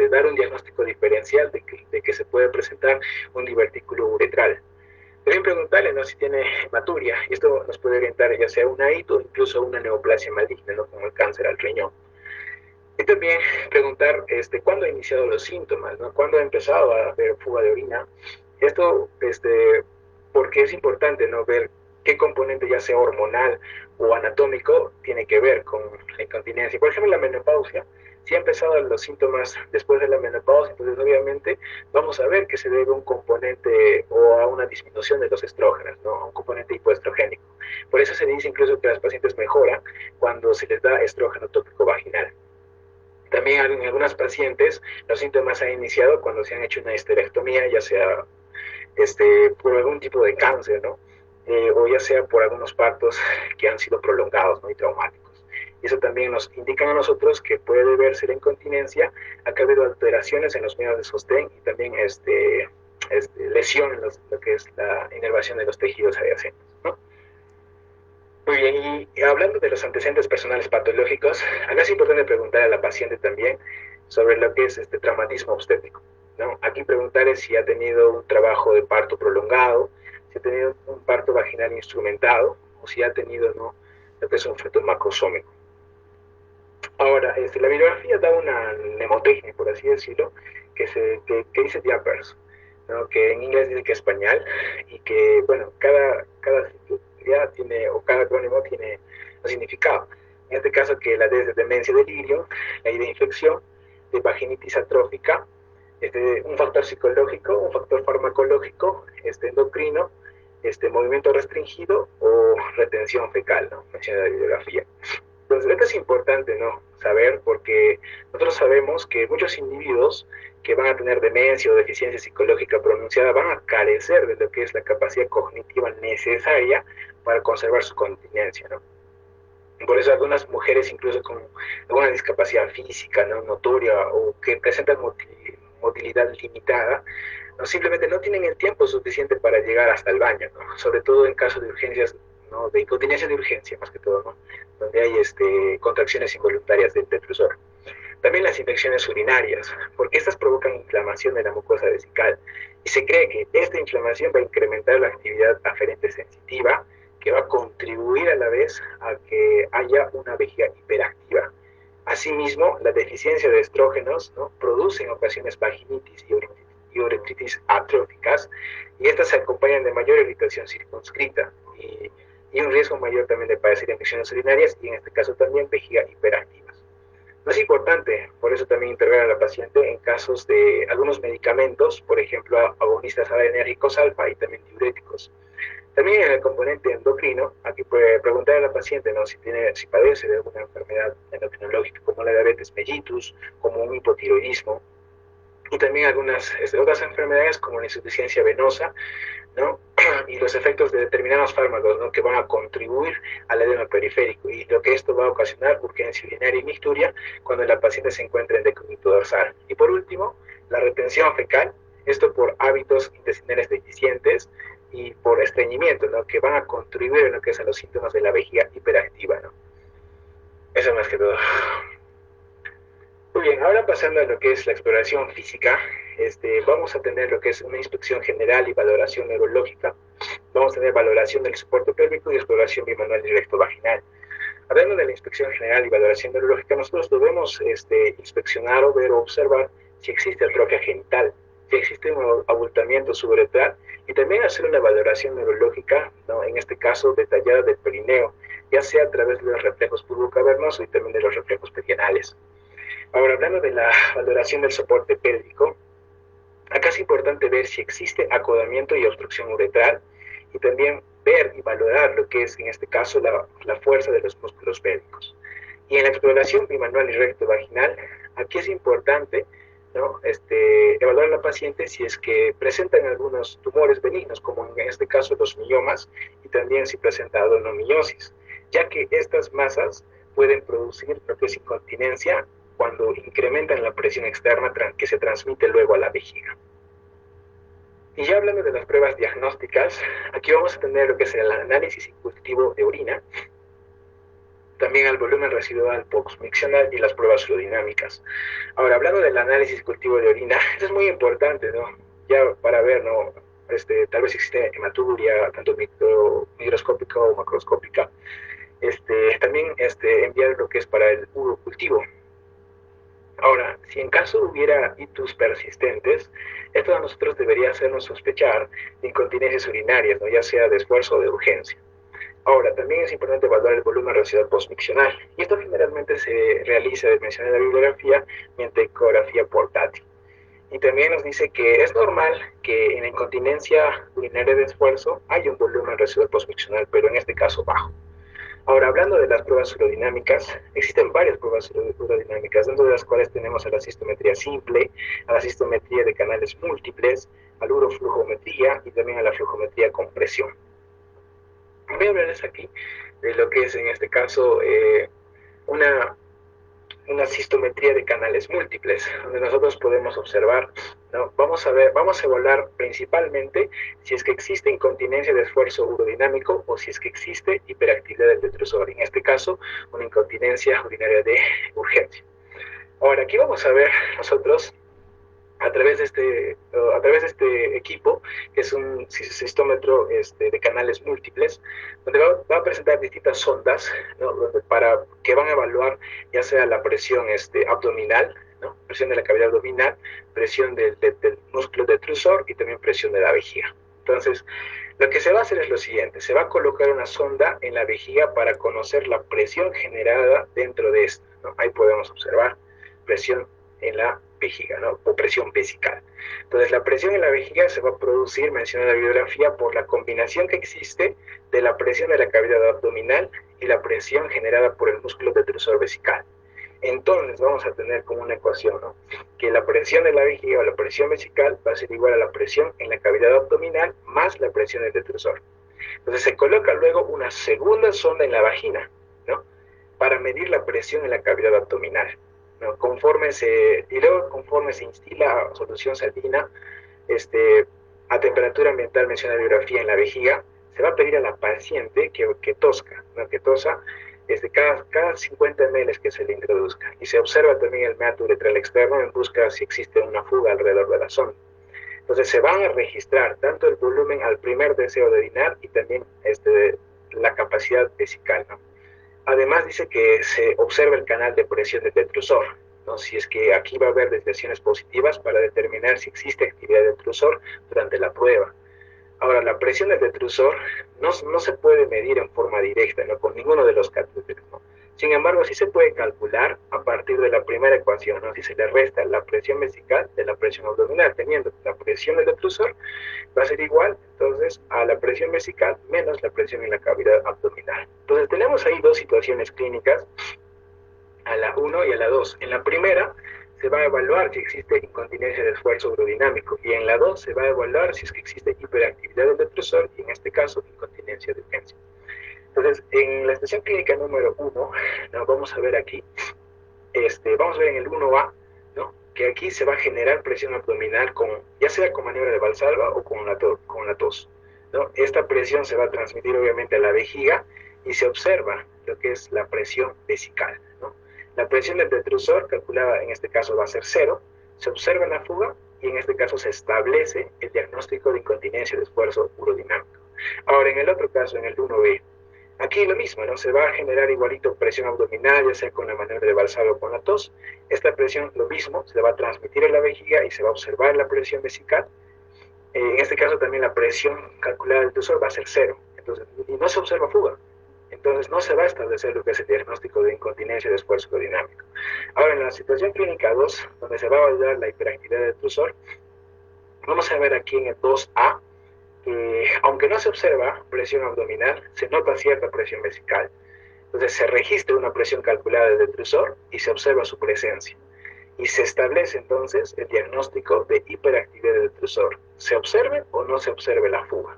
dar un diagnóstico diferencial de que se puede presentar un divertículo uretral. También preguntarle, ¿no?, si tiene hematuria, y esto nos puede orientar ya sea a una ITU o incluso a una neoplasia maligna, ¿no?, como el cáncer al riñón. Y también preguntar cuándo ha iniciado los síntomas, ¿no?, cuándo ha empezado a haber fuga de orina. Esto porque es importante, ¿no?, ver qué componente, ya sea hormonal o anatómico, tiene que ver con la incontinencia. Por ejemplo, la menopausia, si ha empezado los síntomas después de la menopausia, entonces obviamente vamos a ver que se debe a un componente o a una disminución de los estrógenos, ¿no?, a un componente hipoestrogénico. Por eso se dice incluso que las pacientes mejoran cuando se les da estrógeno tópico vaginal. También en algunas pacientes los síntomas han iniciado cuando se han hecho una histerectomía, ya sea por algún tipo de cáncer, ¿no?, o ya sea por algunos partos que han sido prolongados, ¿no?, y traumáticos. Y eso también nos indica a nosotros que puede deberse la incontinencia a que ha habido alteraciones en los medios de sostén y también lesión en lo que es la inervación de los tejidos adyacentes, ¿no? Muy bien, y hablando de los antecedentes personales patológicos, acá es importante preguntar a la paciente también sobre lo que es este traumatismo obstétrico, ¿no? Aquí preguntarle si ha tenido un trabajo de parto prolongado, si ha tenido un parto vaginal instrumentado, o si ha tenido, ¿no?, lo que es un feto macrosómico. Ahora, la bibliografía da una mnemotecnia, por así decirlo, que dice diapers, ¿no?, que en inglés dice que es pañal, y que, bueno, cada ya tiene, o cada acrónimo tiene un significado. En este caso, que la D es de demencia, delirio, la I de infección, de vaginitis atrófica, un factor psicológico, un factor farmacológico, endocrino, movimiento restringido o retención fecal, ¿no?, menciona la bibliografía. Entonces, esto es importante, ¿no?, saber, porque nosotros sabemos que muchos individuos que van a tener demencia o deficiencia psicológica pronunciada van a carecer de lo que es la capacidad cognitiva necesaria para conservar su continencia, ¿no? Por eso algunas mujeres, incluso con alguna discapacidad física, ¿no?, notoria, o que presentan motilidad limitada, no, simplemente no tienen el tiempo suficiente para llegar hasta el baño, ¿no?, sobre todo en casos de urgencias, ¿no?, de incontinencia de urgencia, más que todo, ¿no?, donde hay contracciones involuntarias del detrusor. También las infecciones urinarias, porque estas provocan inflamación de la mucosa vesical, y se cree que esta inflamación va a incrementar la actividad aferente sensitiva, que va a contribuir a la vez a que haya una vejiga hiperactiva. Asimismo, la deficiencia de estrógenos, ¿no?, produce en ocasiones vaginitis y uretritis atróficas, y estas se acompañan de mayor irritación circunscrita y un riesgo mayor también de padecer infecciones urinarias, y en este caso también vejiga hiperactivas. No es importante, por eso también interrogar a la paciente en casos de algunos medicamentos, por ejemplo, agonistas adrenérgicos alfa y también diuréticos. También en el componente endocrino, aquí puede preguntar a la paciente, ¿no?, si padece de alguna enfermedad endocrinológica, como la diabetes mellitus, como un hipotiroidismo, y también algunas otras enfermedades como la insuficiencia venosa, ¿no?, y los efectos de determinados fármacos, ¿no?, que van a contribuir al edema periférico, y lo que esto va a ocasionar urgencia urinaria y micturia cuando la paciente se encuentra en decúbito dorsal. Y por último, la retención fecal, esto por hábitos intestinales deficientes y por estreñimiento, ¿no?, que van a contribuir en lo que es a los síntomas de la vejiga hiperactiva, ¿no? Eso más que todo. Muy bien, ahora pasando a lo que es la exploración física, vamos a tener lo que es una inspección general y valoración neurológica. Vamos a tener valoración del soporte pélvico y exploración bimanual y rectovaginal. Hablando de la inspección general y valoración neurológica, nosotros debemos inspeccionar o ver o observar si existe atrofia genital, si existe un abultamiento suburetral, y también hacer una valoración neurológica, ¿no?, en este caso detallada del perineo, ya sea a través de los reflejos pulvo-cavernoso y también de los reflejos perianales. Ahora, hablando de la valoración del soporte pélvico, acá es importante ver si existe acodamiento y obstrucción uretral, y también ver y valorar lo que es, en este caso, la fuerza de los músculos pélvicos. Y en la exploración bimanual y rectovaginal, aquí es importante, ¿no?, evaluar a la paciente si es que presentan algunos tumores benignos, como en este caso los miomas, y también si presenta adenomiosis, ya que estas masas pueden producir lo que es incontinencia cuando incrementan la presión externa que se transmite luego a la vejiga. Y ya hablando de las pruebas diagnósticas, aquí vamos a tener lo que es el análisis y cultivo de orina, también el volumen residual postmiccional y las pruebas fluidinámicas. Ahora, hablando del análisis y cultivo de orina, esto es muy importante, ¿no?, ya para ver, ¿no?, tal vez existe hematuria, tanto microscópica o macroscópica. También enviar lo que es para el urocultivo. Ahora, si en caso hubiera itus persistentes, esto a nosotros debería hacernos sospechar de incontinencias urinarias, ¿no?, ya sea de esfuerzo o de urgencia. Ahora, también es importante evaluar el volumen residual postmiccional, y esto generalmente se realiza, mencioné la bibliografía, mediante ecografía portátil. Y también nos dice que es normal que en la incontinencia urinaria de esfuerzo haya un volumen residual postmiccional, pero en este caso bajo. Ahora, hablando de las pruebas urodinámicas, existen varias pruebas urodinámicas, dentro de las cuales tenemos a la cistometría simple, a la cistometría de canales múltiples, a la uroflujometría y también a la flujometría con presión. Voy a hablarles aquí de lo que es, en este caso, una cistometría de canales múltiples, donde nosotros podemos observar, ¿no? Vamos a evaluar principalmente si es que existe incontinencia de esfuerzo urodinámico o si es que existe hiperactividad del detrusor, en este caso, una incontinencia urinaria de urgencia. Ahora, aquí vamos a ver nosotros, a través de este equipo, que es un cistómetro de canales múltiples, donde va a presentar distintas sondas, ¿no? Que van a evaluar ya sea la presión abdominal, ¿no? Presión de la cavidad abdominal, presión del músculo detrusor y también presión de la vejiga. Entonces, lo que se va a hacer es lo siguiente: se va a colocar una sonda en la vejiga para conocer la presión generada dentro de esta, ¿no? Ahí podemos observar presión en la vejiga, ¿no? O presión vesical. Entonces, la presión en la vejiga se va a producir, mencionada en la bibliografía, por la combinación que existe de la presión de la cavidad abdominal y la presión generada por el músculo detrusor vesical. Entonces, vamos a tener como una ecuación, ¿no? Que la presión de la vejiga o la presión vesical va a ser igual a la presión en la cavidad abdominal más la presión del detrusor. Entonces, se coloca luego una segunda sonda en la vagina, ¿no? Para medir la presión en la cavidad abdominal, ¿no? Conforme se instila solución salina a temperatura ambiental, menciona la bibliografía, en la vejiga, se va a pedir a la paciente que tosca, ¿no? Que tosa cada 50 ml que se le introduzca, y se observa también el meato uretral externo en busca si existe una fuga alrededor de la sonda. Entonces se van a registrar tanto el volumen al primer deseo de orinar y también la capacidad vesical, ¿no? Además dice que se observa el canal de presión del detrusor, ¿no? Si es que aquí va a haber desviaciones positivas para determinar si existe actividad del detrusor durante la prueba. Ahora, la presión del detrusor no se puede medir en forma directa, ¿no? Con ninguno de los catéteres, ¿no? Sin embargo, sí se puede calcular a partir de la primera ecuación, ¿no? Si se le resta la presión vesical de la presión abdominal, teniendo la presión del detrusor, va a ser igual, entonces, a la presión vesical menos la presión en la cavidad abdominal. Entonces, tenemos ahí dos situaciones clínicas, a la 1 y a la 2. En la primera, se va a evaluar si existe incontinencia de esfuerzo urodinámico, y en la 2 se va a evaluar si es que existe hiperactividad del detrusor, y en este caso, incontinencia de urgencia. Entonces, en la estación clínica número 1, ¿no? Vamos a ver aquí, vamos a ver en el 1A, ¿no? Que aquí se va a generar presión abdominal, ya sea con maniobra de Valsalva o con la tos, ¿no? Esta presión se va a transmitir obviamente a la vejiga y se observa lo que es la presión vesical, ¿no? La presión del detrusor, calculada en este caso, va a ser 0, se observa la fuga y en este caso se establece el diagnóstico de incontinencia de esfuerzo urodinámico. Ahora, en el otro caso, en el 1B, aquí lo mismo, ¿no? Se va a generar igualito presión abdominal, ya sea con la maniobra de Valsalva o con la tos. Esta presión, lo mismo, se va a transmitir en la vejiga y se va a observar la presión vesical. En este caso también la presión calculada del detrusor va a ser 0, entonces, y no se observa fuga. Entonces no se va a establecer lo que es el diagnóstico de incontinencia de esfuerzo urodinámico. Ahora, en la situación clínica 2, donde se va a evaluar la hiperactividad del detrusor, vamos a ver aquí en el 2A, que aunque no se observa presión abdominal, se nota cierta presión vesical. Entonces se registra una presión calculada del detrusor y se observa su presencia. Y se establece entonces el diagnóstico de hiperactividad del detrusor. ¿Se observe o no se observe la fuga?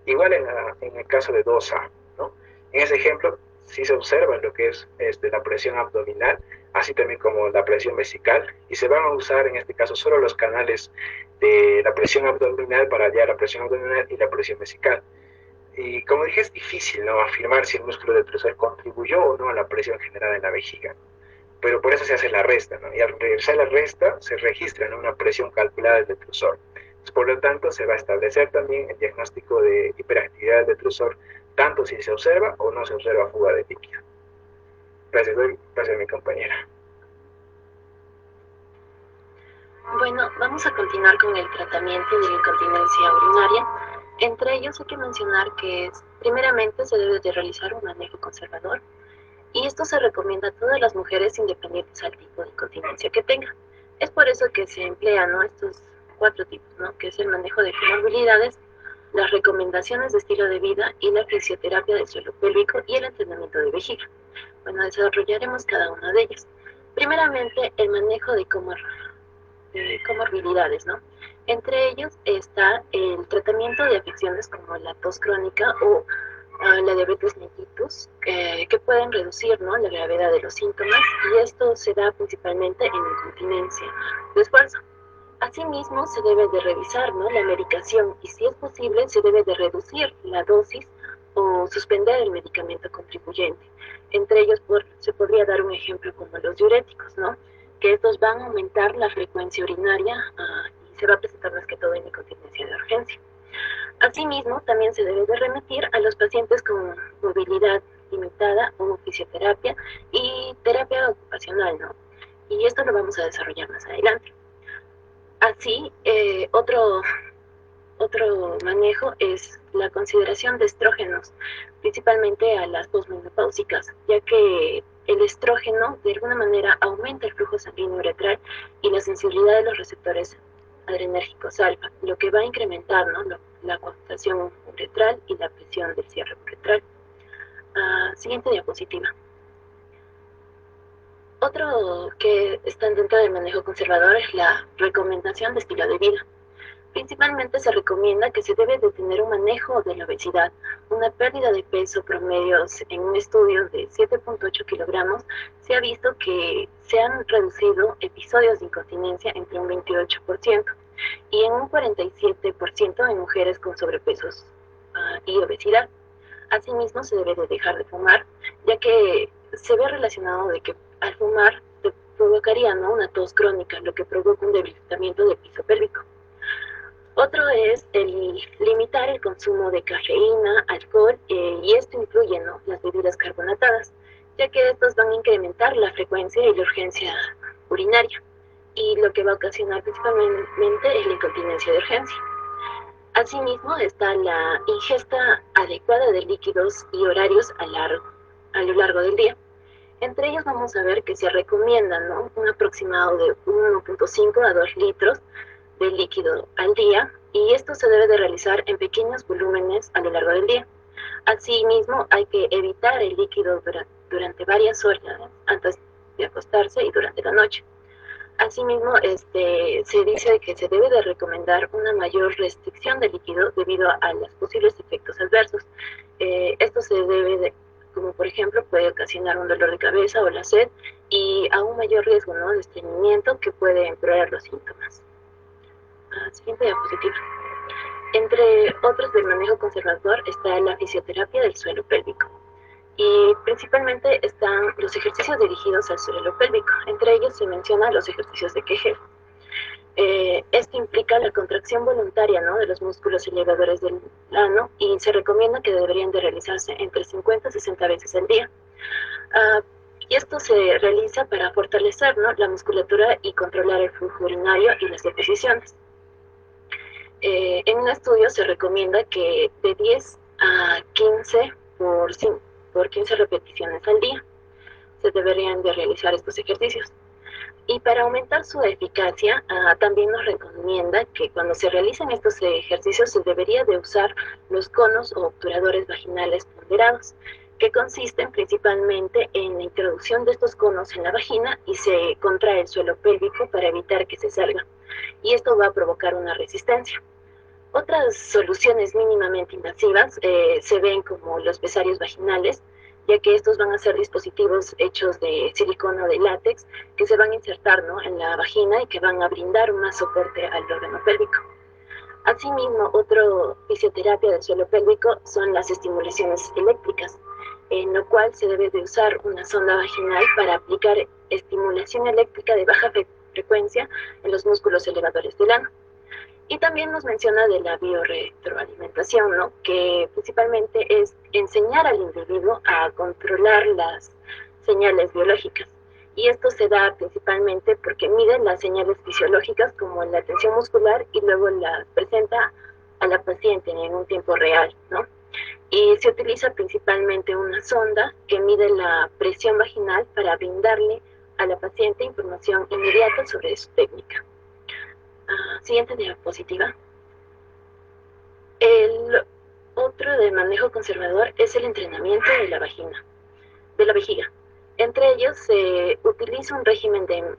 Igual en el caso de 2A, ¿no? En ese ejemplo, sí se observa lo que es la presión abdominal, así también como la presión vesical, y se van a usar en este caso solo los canales de la presión abdominal para hallar la presión abdominal y la presión vesical. Y como dije, es difícil, ¿no?, afirmar si el músculo detrusor contribuyó o no a la presión generada en la vejiga, pero por eso se hace la resta, ¿no? Y al realizar la resta se registra, ¿no?, una presión calculada del detrusor. Por lo tanto, se va a establecer también el diagnóstico de hiperactividad del detrusor, tanto si se observa o no se observa fuga de líquido. Gracias, doy paso a mi compañera. Bueno, vamos a continuar con el tratamiento de la incontinencia urinaria. Entre ellos hay que mencionar que primeramente se debe de realizar un manejo conservador, y esto se recomienda a todas las mujeres independientes al tipo de incontinencia que tengan. Es por eso que se emplean, ¿no?, estos 4 tipos, ¿no?, que es el manejo de comorbilidades, las recomendaciones de estilo de vida y la fisioterapia del suelo pélvico y el entrenamiento de vejiga. Bueno, desarrollaremos cada una de ellas. Primeramente, el manejo de comorbilidades, ¿no? Entre ellos está el tratamiento de afecciones como la tos crónica o la diabetes mellitus, que pueden reducir, ¿no?, la gravedad de los síntomas, y esto se da principalmente en incontinencia de esfuerzo. Asimismo, se debe de revisar, ¿no?, la medicación, y si es posible, se debe de reducir la dosis o suspender el medicamento contribuyente. Entre ellos se podría dar un ejemplo como los diuréticos, ¿no?, que estos van a aumentar la frecuencia urinaria y se va a presentar más que todo en incontinencia de urgencia. Asimismo, también se debe de remitir a los pacientes con movilidad limitada o fisioterapia y terapia ocupacional, ¿no? Y esto lo vamos a desarrollar más adelante. Así, otro manejo es la consideración de estrógenos, principalmente a las posmenopáusicas, ya que el estrógeno de alguna manera aumenta el flujo sanguíneo uretral y la sensibilidad de los receptores adrenérgicos alfa, lo que va a incrementar, ¿no?, la coagulación uretral y la presión del cierre uretral. Siguiente diapositiva. Otro que está dentro del manejo conservador es la recomendación de estilo de vida. Principalmente se recomienda que se debe de tener un manejo de la obesidad. Una pérdida de peso promedio en un estudio de 7.8 kilogramos se ha visto que se han reducido episodios de incontinencia entre un 28% y en un 47% en mujeres con sobrepesos y obesidad. Asimismo, se debe de dejar de fumar, ya que se ve relacionado de que al fumar provocaría, ¿no?, una tos crónica, lo que provoca un debilitamiento del piso pélvico. Otro es el limitar el consumo de cafeína, alcohol, y esto incluye, ¿no?, las bebidas carbonatadas, ya que estos van a incrementar la frecuencia y la urgencia urinaria, y lo que va a ocasionar principalmente es la incontinencia de urgencia. Asimismo, está la ingesta adecuada de líquidos y horarios a lo largo del día. Entre ellos vamos a ver que se recomienda, ¿no?, un aproximado de 1.5 a 2 litros de líquido al día, y esto se debe de realizar en pequeños volúmenes a lo largo del día. Asimismo, hay que evitar el líquido durante varias horas antes de acostarse y durante la noche. Asimismo, se dice que se debe de recomendar una mayor restricción de líquido debido a los posibles efectos adversos. Esto se debe de, como por ejemplo, puede ocasionar un dolor de cabeza o la sed, y a un mayor riesgo, ¿no?, de estreñimiento, que puede empeorar los síntomas. Siguiente diapositiva. Entre otros del manejo conservador está la fisioterapia del suelo pélvico. Y principalmente están los ejercicios dirigidos al suelo pélvico. Entre ellos se mencionan los ejercicios de Kegel. Esto implica la contracción voluntaria, ¿no?, de los músculos elevadores del ano, y se recomienda que deberían de realizarse entre 50 y 60 veces al día. Y esto se realiza para fortalecer, ¿no?, la musculatura y controlar el flujo urinario y las deposiciones. En un estudio se recomienda que de 10 a 15 por 15 repeticiones al día se deberían de realizar estos ejercicios. Y para aumentar su eficacia, también nos recomienda que cuando se realicen estos ejercicios se debería de usar los conos o obturadores vaginales ponderados, que consisten principalmente en la introducción de estos conos en la vagina y se contrae el suelo pélvico para evitar que se salga, y esto va a provocar una resistencia. Otras soluciones mínimamente invasivas se ven como los pesarios vaginales, ya que estos van a ser dispositivos hechos de silicona o de látex que se van a insertar, ¿no?, en la vagina y que van a brindar más soporte al órgano pélvico. Asimismo, otra fisioterapia del suelo pélvico son las estimulaciones eléctricas, en lo cual se debe de usar una sonda vaginal para aplicar estimulación eléctrica de baja frecuencia en los músculos elevadores del ano. Y también nos menciona de la biorretroalimentación, ¿no?, que principalmente es enseñar al individuo a controlar las señales biológicas. Y esto se da principalmente porque miden las señales fisiológicas como la tensión muscular y luego las presenta a la paciente en un tiempo real, ¿no? Y se utiliza principalmente una sonda que mide la presión vaginal para brindarle a la paciente información inmediata sobre su técnica. Siguiente diapositiva. El otro de manejo conservador es el entrenamiento de la vejiga. Entre ellos se utiliza un régimen de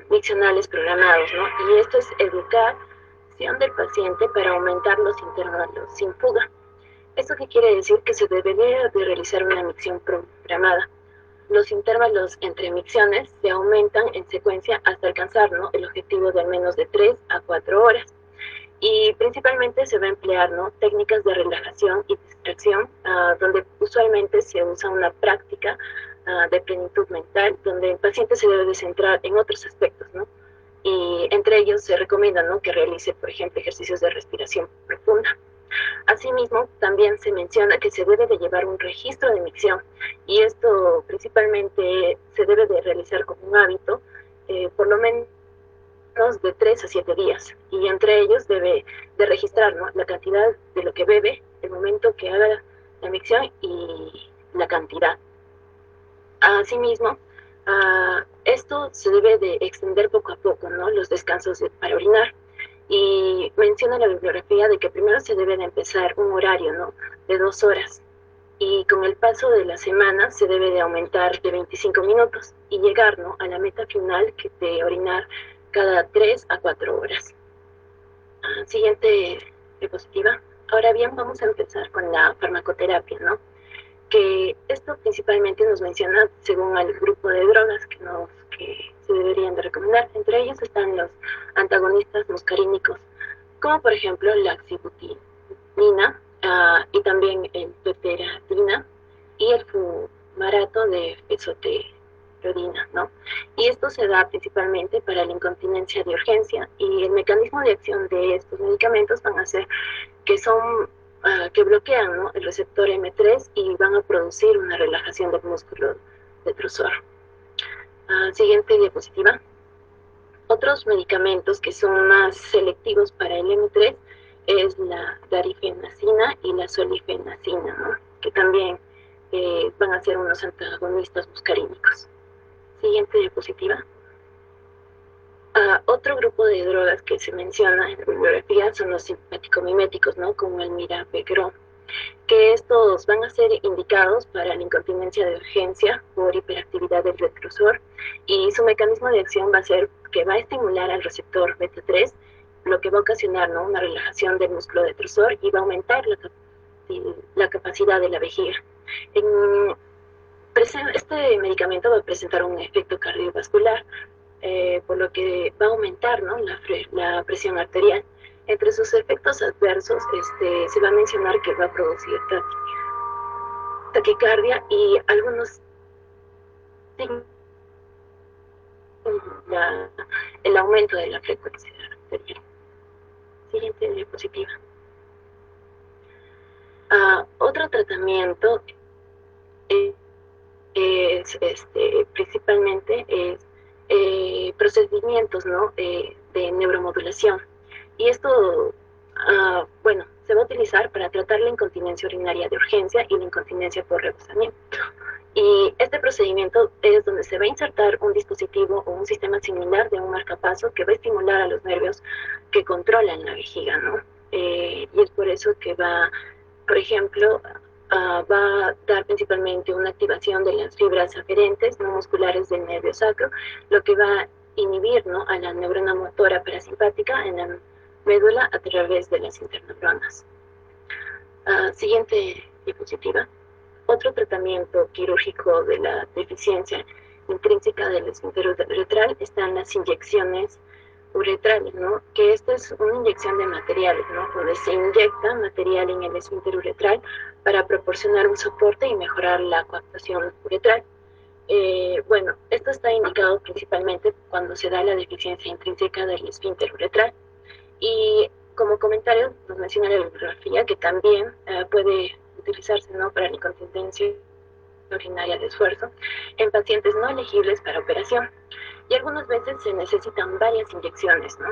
miccionales programados, ¿no? Y esto es educación del paciente para aumentar los intervalos sin fuga. ¿Esto qué quiere decir? Que se debería de realizar una micción programada. Los intervalos entre micciones se aumentan en secuencia hasta alcanzar, ¿no?, el objetivo de al menos de 3 a 4 horas. Y principalmente se va a emplear, ¿no?, técnicas de relajación y distracción, donde usualmente se usa una práctica de plenitud mental, donde el paciente se debe de centrar en otros aspectos, ¿no? Y entre ellos se recomienda, ¿no?, que realice, por ejemplo, ejercicios de respiración profunda. Asimismo, también se menciona que se debe de llevar un registro de micción, y esto principalmente se debe de realizar como un hábito, por lo menos de 3 a 7 días, y entre ellos debe de registrar, ¿no?, la cantidad de lo que bebe, el momento que haga la micción y la cantidad. Asimismo, esto se debe de extender poco a poco, ¿no?, los descansos para orinar. Y menciona la bibliografía de que primero se debe de empezar un horario, ¿no?, de 2 horas, y con el paso de la semana se debe de aumentar de 25 minutos y llegar, ¿no?, a la meta final, que de orinar cada 3 a 4 horas. Siguiente diapositiva. Ahora bien, vamos a empezar con la farmacoterapia, ¿no?, que esto principalmente nos menciona según el grupo de drogas que se deberían de recomendar. Entre ellos están los antagonistas muscarínicos, como por ejemplo la oxybutinina, y también el peptidina y el fumarato de fesoterodina, ¿no? Y esto se da principalmente para la incontinencia de urgencia, y el mecanismo de acción de estos medicamentos van a ser que son que bloquean, ¿no?, el receptor M3 y van a producir una relajación del músculo detrusor. Siguiente diapositiva. Otros medicamentos que son más selectivos para el M3 es la darifenacina y la solifenacina, ¿no?, que también van a ser unos antagonistas muscarínicos. Siguiente diapositiva. Otro grupo de drogas que se menciona en la bibliografía son los simpático-miméticos, ¿no?, como el mirapegrón, que estos van a ser indicados para la incontinencia de urgencia por hiperactividad del detrusor, y su mecanismo de acción va a ser que va a estimular al receptor beta 3, lo que va a ocasionar, ¿no?, una relajación del músculo detrusor y va a aumentar la capacidad de la vejiga. Este medicamento va a presentar un efecto cardiovascular, por lo que va a aumentar, ¿no?, la presión arterial. Entre sus efectos adversos se va a mencionar que va a producir taquicardia y algunos el aumento de la frecuencia arterial. Siguiente diapositiva. Otro tratamiento es principalmente procedimientos, ¿no?, de neuromodulación, y esto bueno, se va a utilizar para tratar la incontinencia urinaria de urgencia y la incontinencia por rebosamiento. Y este procedimiento es donde se va a insertar un dispositivo o un sistema similar de un marcapaso que va a estimular a los nervios que controlan la vejiga, ¿no? Y es por eso que va, por ejemplo, va a dar principalmente una activación de las fibras aferentes no musculares del nervio sacro, lo que va a inhibir, ¿no?, a la neurona motora parasimpática en la médula a través de las interneuronas. Siguiente diapositiva. Otro tratamiento quirúrgico de la deficiencia intrínseca del esfínter uretral están las inyecciones uretrales, ¿no?, que esto es una inyección de materiales, ¿no?, donde se inyecta material en el esfínter uretral para proporcionar un soporte y mejorar la coaptación uretral. Bueno, esto está indicado principalmente cuando se da la deficiencia intrínseca del esfínter uretral. Y como comentario nos menciona la bibliografía que también puede utilizarse, ¿no?, para la incontinencia urinaria de esfuerzo en pacientes no elegibles para operación, y algunas veces se necesitan varias inyecciones, ¿no?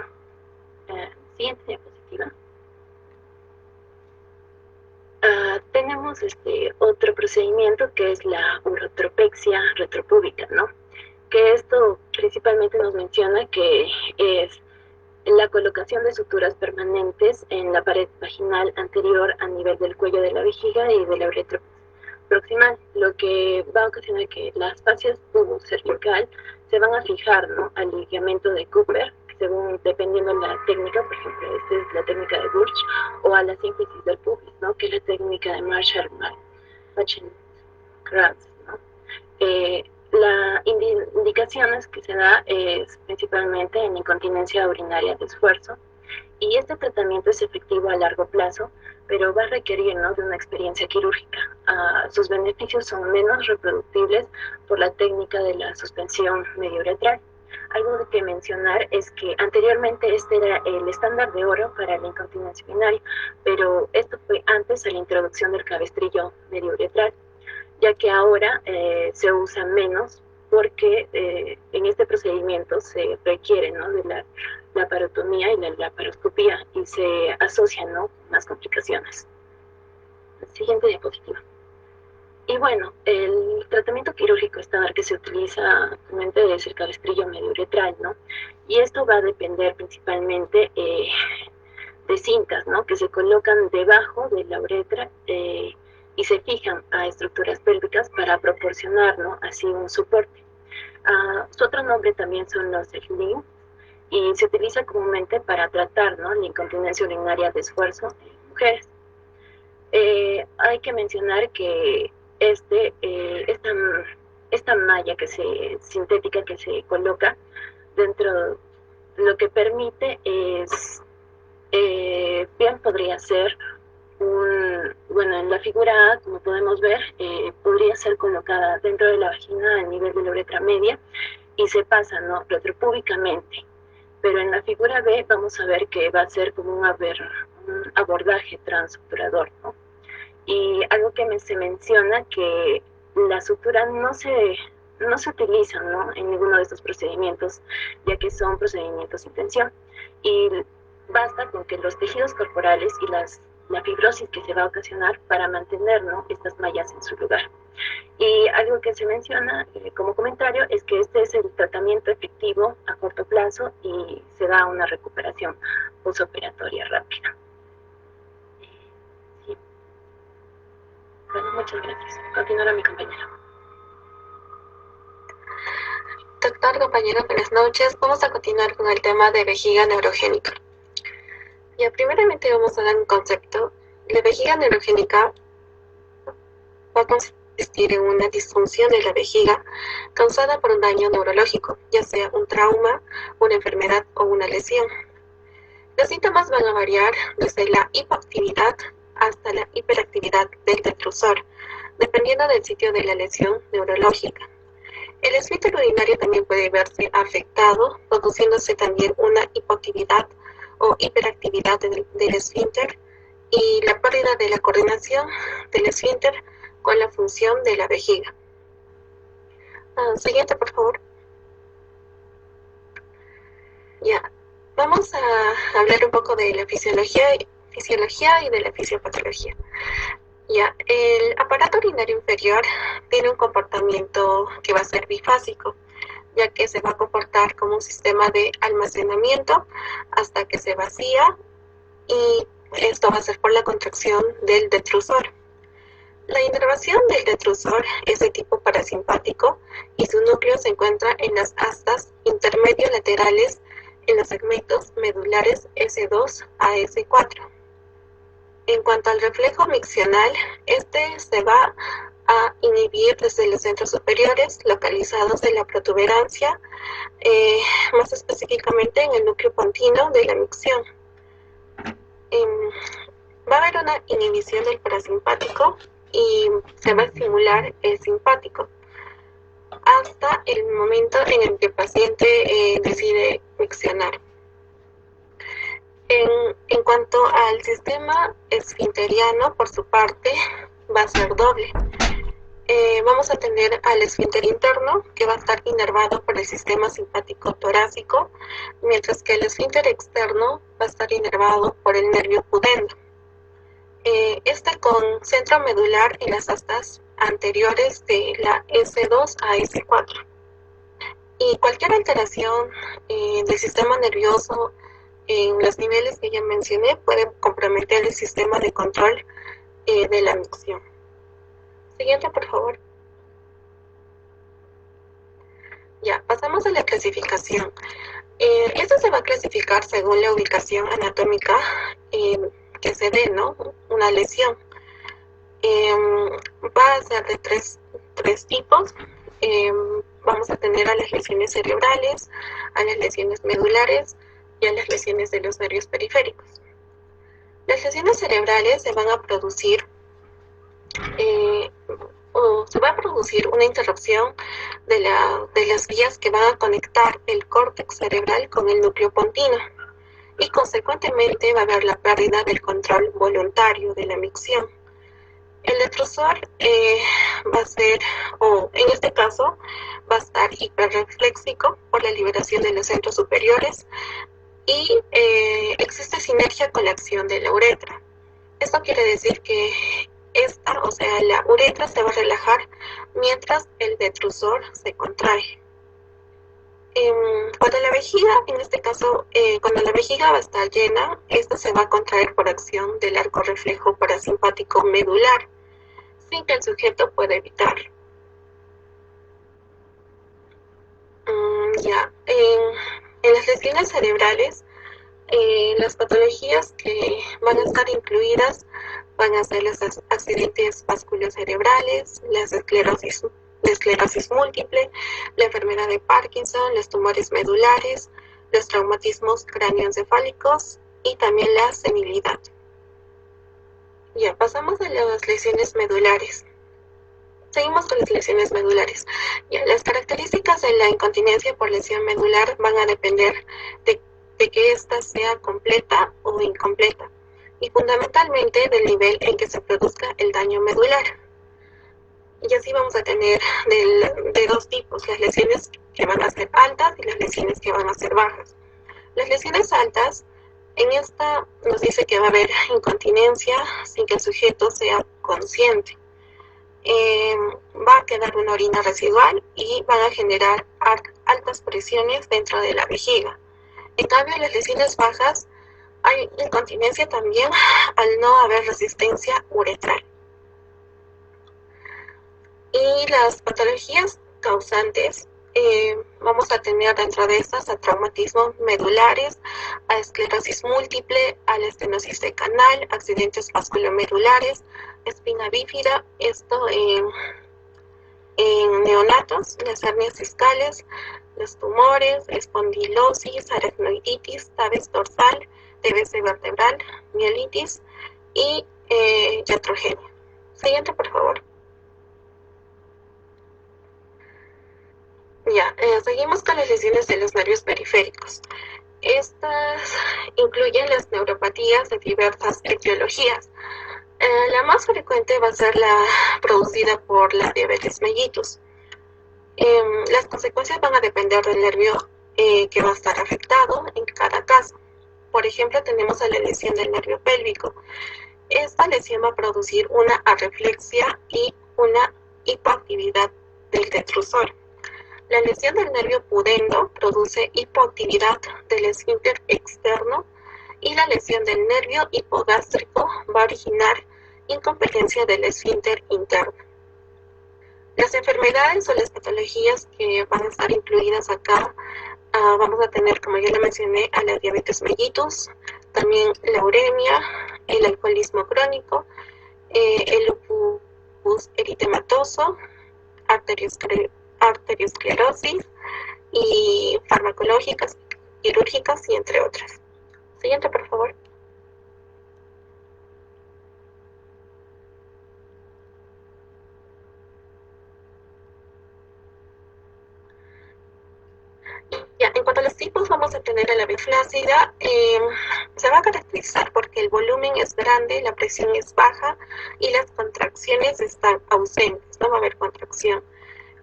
Siguiente diapositiva. Tenemos otro procedimiento que es la urotropexia retropúbica, ¿no?, que esto principalmente nos menciona que es la colocación de suturas permanentes en la pared vaginal anterior a nivel del cuello de la vejiga y de la uretra proximal, lo que va a ocasionar que las fascias tubo cervical se van a fijar, ¿no?, al ligamento de Cooper, que dependiendo de la técnica, por ejemplo, esta es la técnica de Burch, o a la síntesis del pubis, ¿no? Que es la técnica de Marshall-Krantz, ¿no? Las indicaciones que se da es principalmente en incontinencia urinaria de esfuerzo, y este tratamiento es efectivo a largo plazo, pero va a requerir, ¿no?, de una experiencia quirúrgica. Sus beneficios son menos reproductibles por la técnica de la suspensión mediouretral. Algo que mencionar es que anteriormente este era el estándar de oro para la incontinencia urinaria, pero esto fue antes de la introducción del cabestrillo mediouretral, ya que ahora se usa menos porque en este procedimiento se requiere, ¿no?, de la laparotomía y la laparoscopía, y se asocian, ¿no?, más complicaciones. Siguiente diapositiva. Y bueno, el tratamiento quirúrgico estándar que se utiliza actualmente es el cabestrillo mediouretral, ¿no? Y esto va a depender principalmente de cintas, ¿no?, que se colocan debajo de la uretra y se fijan a estructuras pélvicas para proporcionar, ¿no?, así un soporte. Su otro nombre también son los SLIM, y se utiliza comúnmente para tratar, ¿no?, la incontinencia urinaria de esfuerzo en mujeres. Hay que mencionar que esta malla sintética que se coloca dentro, lo que permite es, bien podría ser bueno, en la figura A, como podemos ver, podría ser colocada dentro de la vagina a nivel de la uretra media y se pasa, ¿no?, retropúbicamente. Pero en la figura B vamos a ver que va a ser como un abordaje transuturador, ¿no? Y algo que se menciona, que la sutura no se utiliza, ¿no?, en ninguno de estos procedimientos, ya que son procedimientos sin tensión. Y basta con que los tejidos corporales y la fibrosis que se va a ocasionar para mantener, ¿no?, estas mallas en su lugar. Y algo que se menciona como comentario es que este es el tratamiento efectivo a corto plazo y se da una recuperación postoperatoria rápida. Sí. Bueno, muchas gracias. Continuará mi compañera. Doctor, compañero, buenas noches. Vamos a continuar con el tema de vejiga neurogénica. Ya, primeramente vamos a dar un concepto. La vejiga neurogénica va a consistir en una disfunción de la vejiga causada por un daño neurológico, ya sea un trauma, una enfermedad o una lesión. Los síntomas van a variar desde la hipoactividad hasta la hiperactividad del detrusor, dependiendo del sitio de la lesión neurológica. El esfínter urinario también puede verse afectado, produciéndose también una hipoactividad o hiperactividad del esfínter y la pérdida de la coordinación del esfínter con la función de la vejiga. Siguiente, por favor. Ya, vamos a hablar un poco de la fisiología y de la fisiopatología. Ya, el aparato urinario inferior tiene un comportamiento que va a ser bifásico, ya que se va a comportar como un sistema de almacenamiento hasta que se vacía, y esto va a ser por la contracción del detrusor. La inervación del detrusor es de tipo parasimpático y su núcleo se encuentra en las astas intermedio laterales en los segmentos medulares S2 a S4. En cuanto al reflejo miccional, este se va a inhibir desde los centros superiores localizados en la protuberancia, más específicamente en el núcleo pontino de la micción. Va a haber una inhibición del parasimpático y se va a estimular el simpático hasta el momento en el que el paciente decide miccionar. En cuanto al sistema esfinteriano, por su parte, va a ser doble. Vamos a tener al esfínter interno, que va a estar inervado por el sistema simpático torácico, mientras que el esfínter externo va a estar inervado por el nervio pudendo. Este con centro medular en las astas anteriores de la S2 a S4. Y cualquier alteración del sistema nervioso en los niveles que ya mencioné puede comprometer el sistema de control de la micción. Siguiente, por favor. Ya, pasamos a la clasificación. Esto se va a clasificar según la ubicación anatómica que se dé, ¿no? Una lesión. Va a ser de tres tipos. Vamos a tener a las lesiones cerebrales, a las lesiones medulares y a las lesiones de los nervios periféricos. Las lesiones cerebrales se van a producir o se va a producir una interrupción de las vías que van a conectar el córtex cerebral con el núcleo pontino y consecuentemente va a haber la pérdida del control voluntario de la micción. El detrusor va a ser, o en este caso, va a estar hiperrefléxico por la liberación de los centros superiores y existe sinergia con la acción de la uretra. Esto quiere decir que la uretra se va a relajar mientras el detrusor se contrae. Cuando la vejiga, en este caso, cuando la vejiga va a estar llena, esta se va a contraer por acción del arco reflejo parasimpático medular, sin que el sujeto pueda evitarlo. En las lesiones cerebrales, las patologías que van a estar incluidas van a ser los accidentes vasculocerebrales, la esclerosis múltiple, la enfermedad de Parkinson, los tumores medulares, los traumatismos cráneoencefálicos y también la senilidad. Ya, pasamos a las lesiones medulares. Seguimos con las lesiones medulares. Ya, las características de la incontinencia por lesión medular van a depender de que ésta sea completa o incompleta y fundamentalmente del nivel en que se produzca el daño medular. Y así vamos a tener de dos tipos, las lesiones que van a ser altas y las lesiones que van a ser bajas. Las lesiones altas, en esta nos dice que va a haber incontinencia sin que el sujeto sea consciente. Va a quedar una orina residual y van a generar altas presiones dentro de la vejiga. En cambio, en las lesiones bajas hay incontinencia también al no haber resistencia uretral. Y las patologías causantes, vamos a tener dentro de estas a traumatismos medulares, a esclerosis múltiple, a la estenosis de canal, accidentes vasculomedulares, espina bífida, esto en neonatos, las hernias discales, los tumores, espondilosis, aracnoiditis, tabes dorsal, TBC vertebral, mielitis y iatrogenia. Siguiente, por favor. Ya, seguimos con las lesiones de los nervios periféricos. Estas incluyen las neuropatías de diversas etiologías. La más frecuente va a ser la producida por la diabetes mellitus. Las consecuencias van a depender del nervio que va a estar afectado en cada caso. Por ejemplo, tenemos a la lesión del nervio pélvico. Esta lesión va a producir una arreflexia y una hipoactividad del detrusor. La lesión del nervio pudendo produce hipoactividad del esfínter externo y la lesión del nervio hipogástrico va a originar incompetencia del esfínter interno. Las enfermedades o las patologías que van a estar incluidas acá, vamos a tener, como ya le mencioné, a la diabetes mellitus, también la uremia, el alcoholismo crónico, el lupus eritematoso, arteriosclerosis y farmacológicas, quirúrgicas y entre otras. Siguiente, por favor. Ya, en cuanto a los tipos, vamos a tener a la biflácida. Se va a caracterizar porque el volumen es grande, la presión es baja y las contracciones están ausentes, no va a haber contracción.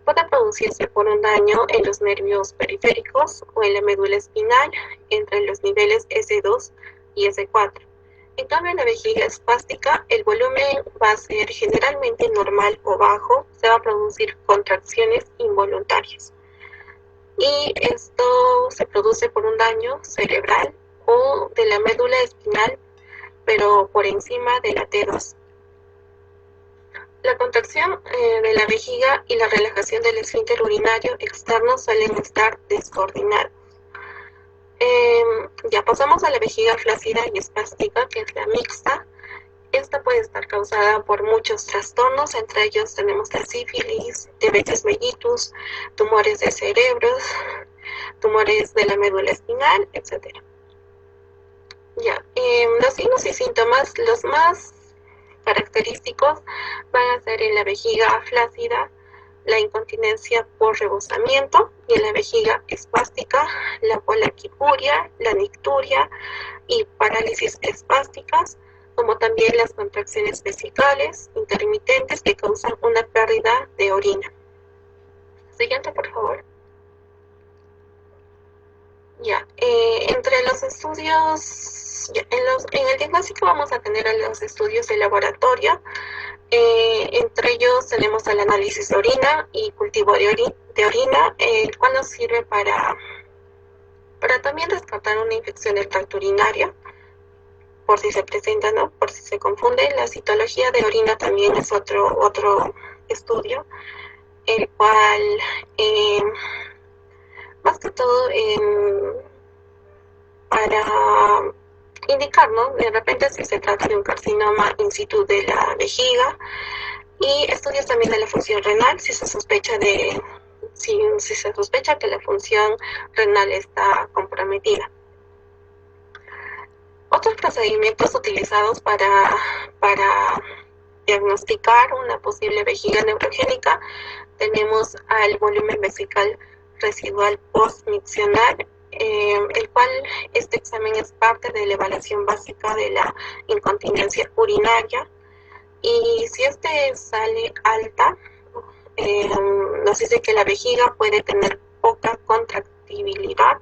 Puede producirse por un daño en los nervios periféricos o en la médula espinal entre los niveles S2 y S4. En cambio, en la vejiga espástica, el volumen va a ser generalmente normal o bajo, se va a producir contracciones involuntarias. Y esto se produce por un daño cerebral o de la médula espinal, pero por encima de la T2. La contracción de la vejiga y la relajación del esfínter urinario externo suelen estar descoordinados. Ya pasamos a la vejiga flácida y espástica, que es la mixta. Esta puede estar causada por muchos trastornos, entre ellos tenemos la sífilis, diabetes mellitus, tumores de cerebros, tumores de la médula espinal, etc. Ya, los signos y síntomas, los más característicos van a ser en la vejiga flácida, la incontinencia por rebosamiento, y en la vejiga espástica, la polaquipuria, la nicturia y parálisis espásticas, como también las contracciones vesicales intermitentes que causan una pérdida de orina. Siguiente, por favor. Ya, entre los estudios, en el diagnóstico vamos a tener los estudios de laboratorio. Entre ellos tenemos el análisis de orina y cultivo de orina, el cual nos sirve para también descartar una infección del tracto urinario, por si se presenta, ¿no? Por si se confunde. La citología de orina también es otro estudio, el cual más que todo para indicar, ¿no? De repente si se trata de un carcinoma in situ de la vejiga, y estudios también de la función renal si se sospecha que la función renal está comprometida. Otros procedimientos utilizados para diagnosticar una posible vejiga neurogénica, tenemos al volumen vesical residual postmiccional, el cual este examen es parte de la evaluación básica de la incontinencia urinaria, y si este sale alta, nos dice que la vejiga puede tener poca contractibilidad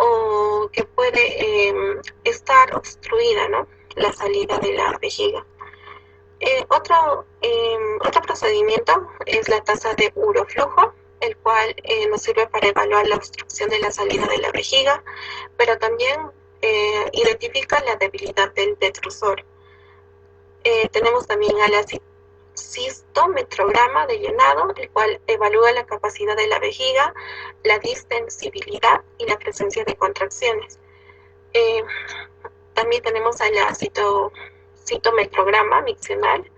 o que puede estar obstruida, ¿no?, la salida de la vejiga. Otro procedimiento es la tasa de uroflujo, el cual nos sirve para evaluar la obstrucción de la salida de la vejiga, pero también identifica la debilidad del detrusor. Tenemos también a la cistometrograma de llenado, el cual evalúa la capacidad de la vejiga, la distensibilidad y la presencia de contracciones. También tenemos a la citometrograma miccional,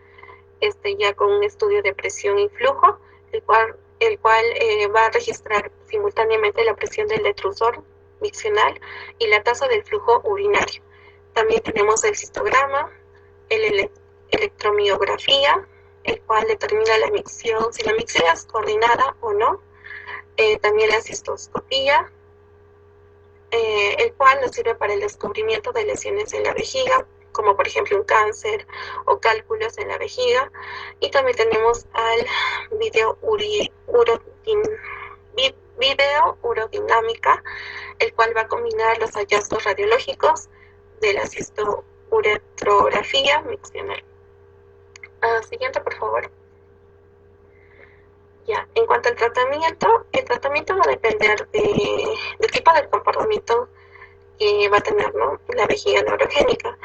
ya con un estudio de presión y flujo, el cual va a registrar simultáneamente la presión del detrusor miccional y la tasa del flujo urinario. También tenemos el cistograma, el electromiografía, el cual determina la micción, si la micción es coordinada o no. También la cistoscopía, el cual nos sirve para el descubrimiento de lesiones en la vejiga, como por ejemplo un cáncer o cálculos en la vejiga. Y también tenemos al video urodinámica, el cual va a combinar los hallazgos radiológicos de la cistouretrografía miccional. Siguiente, por favor. Ya, en cuanto al tratamiento, el tratamiento va a depender del tipo de comportamiento que va a tener, ¿no?, la vejiga neurogénica.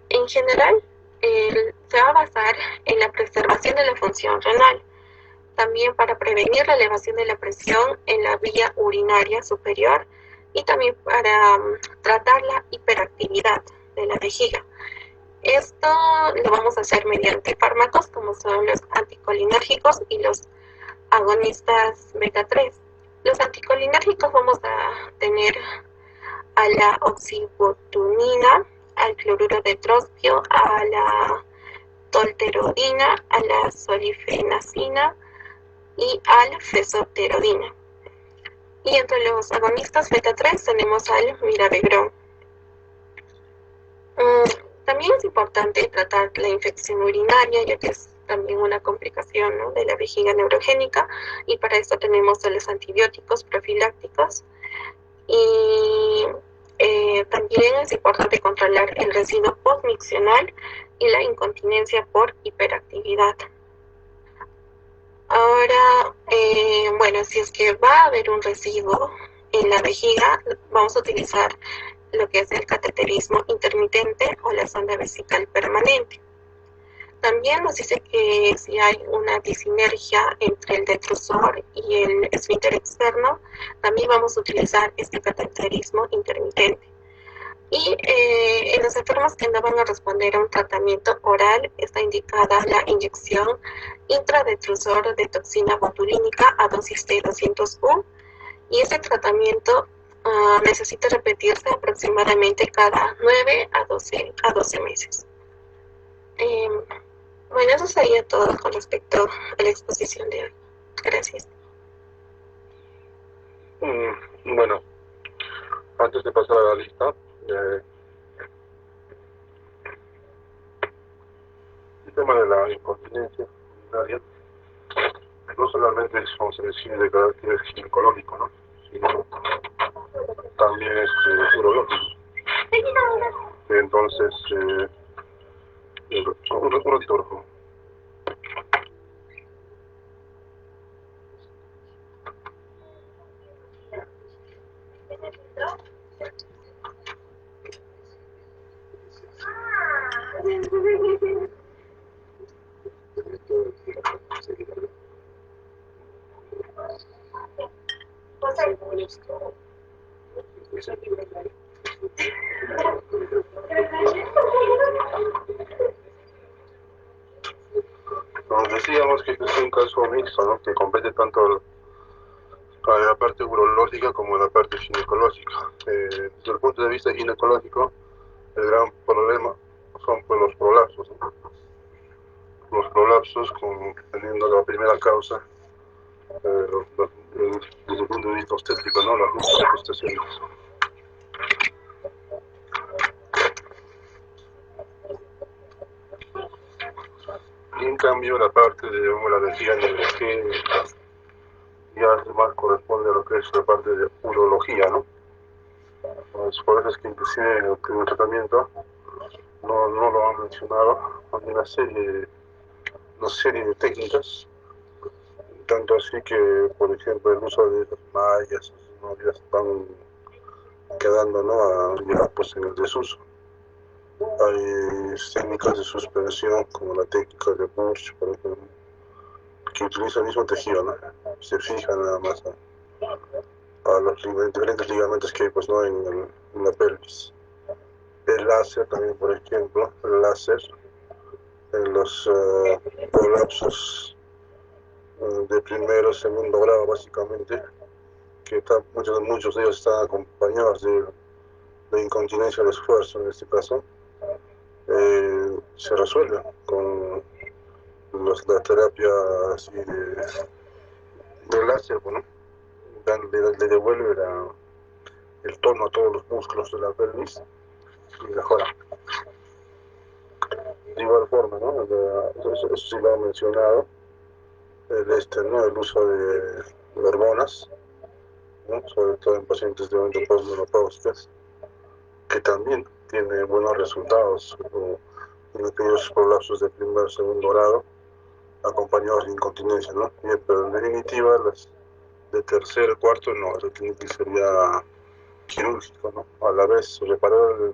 En general, se va a basar en la preservación de la función renal, también para prevenir la elevación de la presión en la vía urinaria superior, y también para tratar la hiperactividad de la vejiga. Esto lo vamos a hacer mediante fármacos como son los anticolinérgicos y los agonistas beta 3. Los anticolinérgicos vamos a tener a la oxibotunina, al cloruro de trospio, a la tolterodina, a la solifenacina y al fesoterodina. Y entre los agonistas beta 3 tenemos al mirabegrón. También es importante tratar la infección urinaria, ya que es también una complicación, ¿no?, de la vejiga neurogénica, y para esto tenemos los antibióticos profilácticos. Y también es importante controlar el residuo postmiccional y la incontinencia por hiperactividad. Ahora, bueno, si es que va a haber un residuo en la vejiga, vamos a utilizar lo que es el cateterismo intermitente o la sonda vesical permanente. También nos dice que si hay una disinergia entre el detrusor y el esfínter externo, también vamos a utilizar este cateterismo intermitente. Y en los enfermos que no van a responder a un tratamiento oral, está indicada la inyección intradetrusor de toxina botulínica a dosis de 200 U, y este tratamiento necesita repetirse aproximadamente cada 9 a 12 meses. Bueno, eso sería todo con respecto a la exposición de hoy. Gracias. Bueno, antes de pasar a la lista, el tema de la incontinencia urinaria no solamente es, como se decía, de carácter ginecológico, ¿no?, sino también es urológico. Entonces, un ratito, por favor. Nos decíamos que es un caso mixto, ¿no?, que compete tanto a la parte urológica como a la parte ginecológica. Desde el punto de vista ginecológico, el gran problema son pues los prolapsos, ¿no? Los prolapsos, teniendo la primera causa desde el punto de vista obstétrico, ¿no?, las manifestaciones. Y en cambio la parte de la vejiga que ya más corresponde a lo que es la parte de urología, ¿no? Pues por eso es que inclusive en el tratamiento no lo han mencionado. Hay una serie de técnicas, tanto así que, por ejemplo, el uso de las mallas, ¿no?, ya están quedando, ¿no?, ya pues en el desuso. Hay técnicas de suspensión, como la técnica de Burch, por ejemplo, que utiliza el mismo tejido, ¿no? Se fija nada más a los diferentes ligamentos que hay, pues, ¿no?, en la pelvis. El láser también, por ejemplo, en los prolapsos de primero o segundo grado, básicamente, que muchos de ellos están acompañados de incontinencia de esfuerzo, en este caso, se resuelve con la terapia así de láser, ¿no? Le devuelve el tono a todos los músculos de la pelvis y mejora. De igual forma, ¿no?, eso sí lo he mencionado, ¿no?, el uso de hormonas, ¿no?, sobre todo en pacientes de postmenopáusicas, que también tiene buenos resultados en aquellos prolapsos de primer o segundo grado, acompañados de incontinencia, ¿no? Pero en definitiva, las de tercer, cuarto, no, eso sería quirúrgico, ¿no? A la vez reparar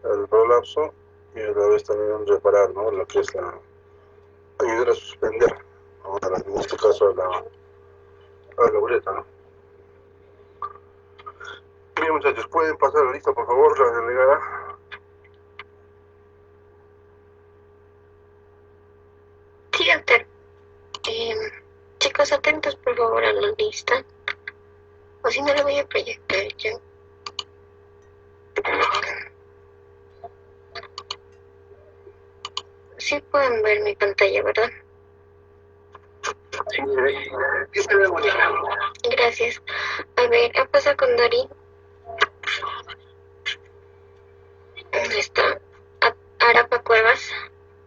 el prolapso y a la vez también reparar, ¿no?, lo que es ayudar a suspender, ¿no?, en este caso a la uretra, ¿no? Bien, muchachos, ¿pueden pasar la lista, por favor, la delegada? Sí, doctor. Chicos, atentos por favor a la lista, o si no le voy a proyectar yo. Sí pueden ver mi pantalla, ¿verdad? Sí, se ve muy bien. Gracias. A ver, ¿qué pasa con Dori? ¿Dónde está? Arapa Cuevas.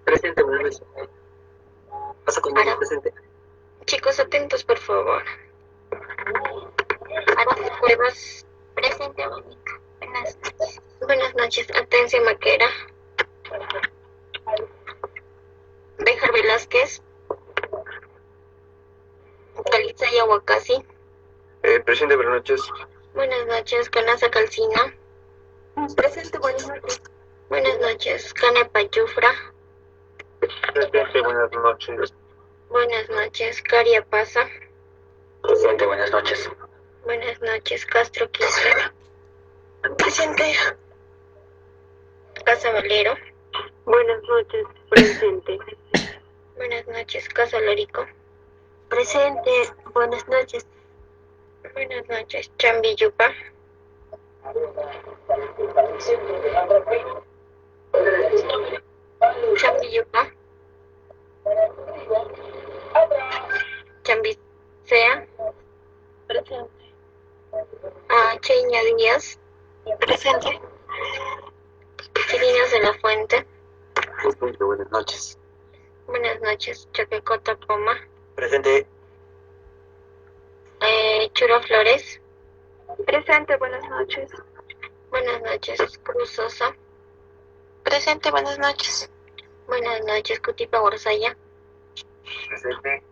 Presente, buenas noches. Pasa con Dori, presente. Chicos, atentos, por favor. Arapa Cuevas. Presente, Mónica. Buenas noches. Buenas noches. Atencia Maquera. Béjar Velázquez. Caliza Yahuacasi. Presente, buenas noches. Buenas noches. Canasa Calcina. Presente, buenas noches. Buenas noches. Cane Payufra. Presente, buenas noches. Buenas noches, Caria Pasa. Presente, buenas noches. Buenas noches, Castro Quispe. Presente. Casa Valero. Buenas noches, presente. Buenas noches, Casa Lorico. Presente, buenas noches. Buenas noches, Chambiyupa. Chambiyupa. Chambisea. Presente. Cheña Díaz. Presente. Chirinos de la Fuente. Presente, buenas noches. Buenas noches, Chaquecota Poma. Presente. Churo Flores. Presente, buenas noches. Buenas noches, Cruz Sosa. Presente, buenas noches. Buenas noches, Cutipa Orsaya. Presente.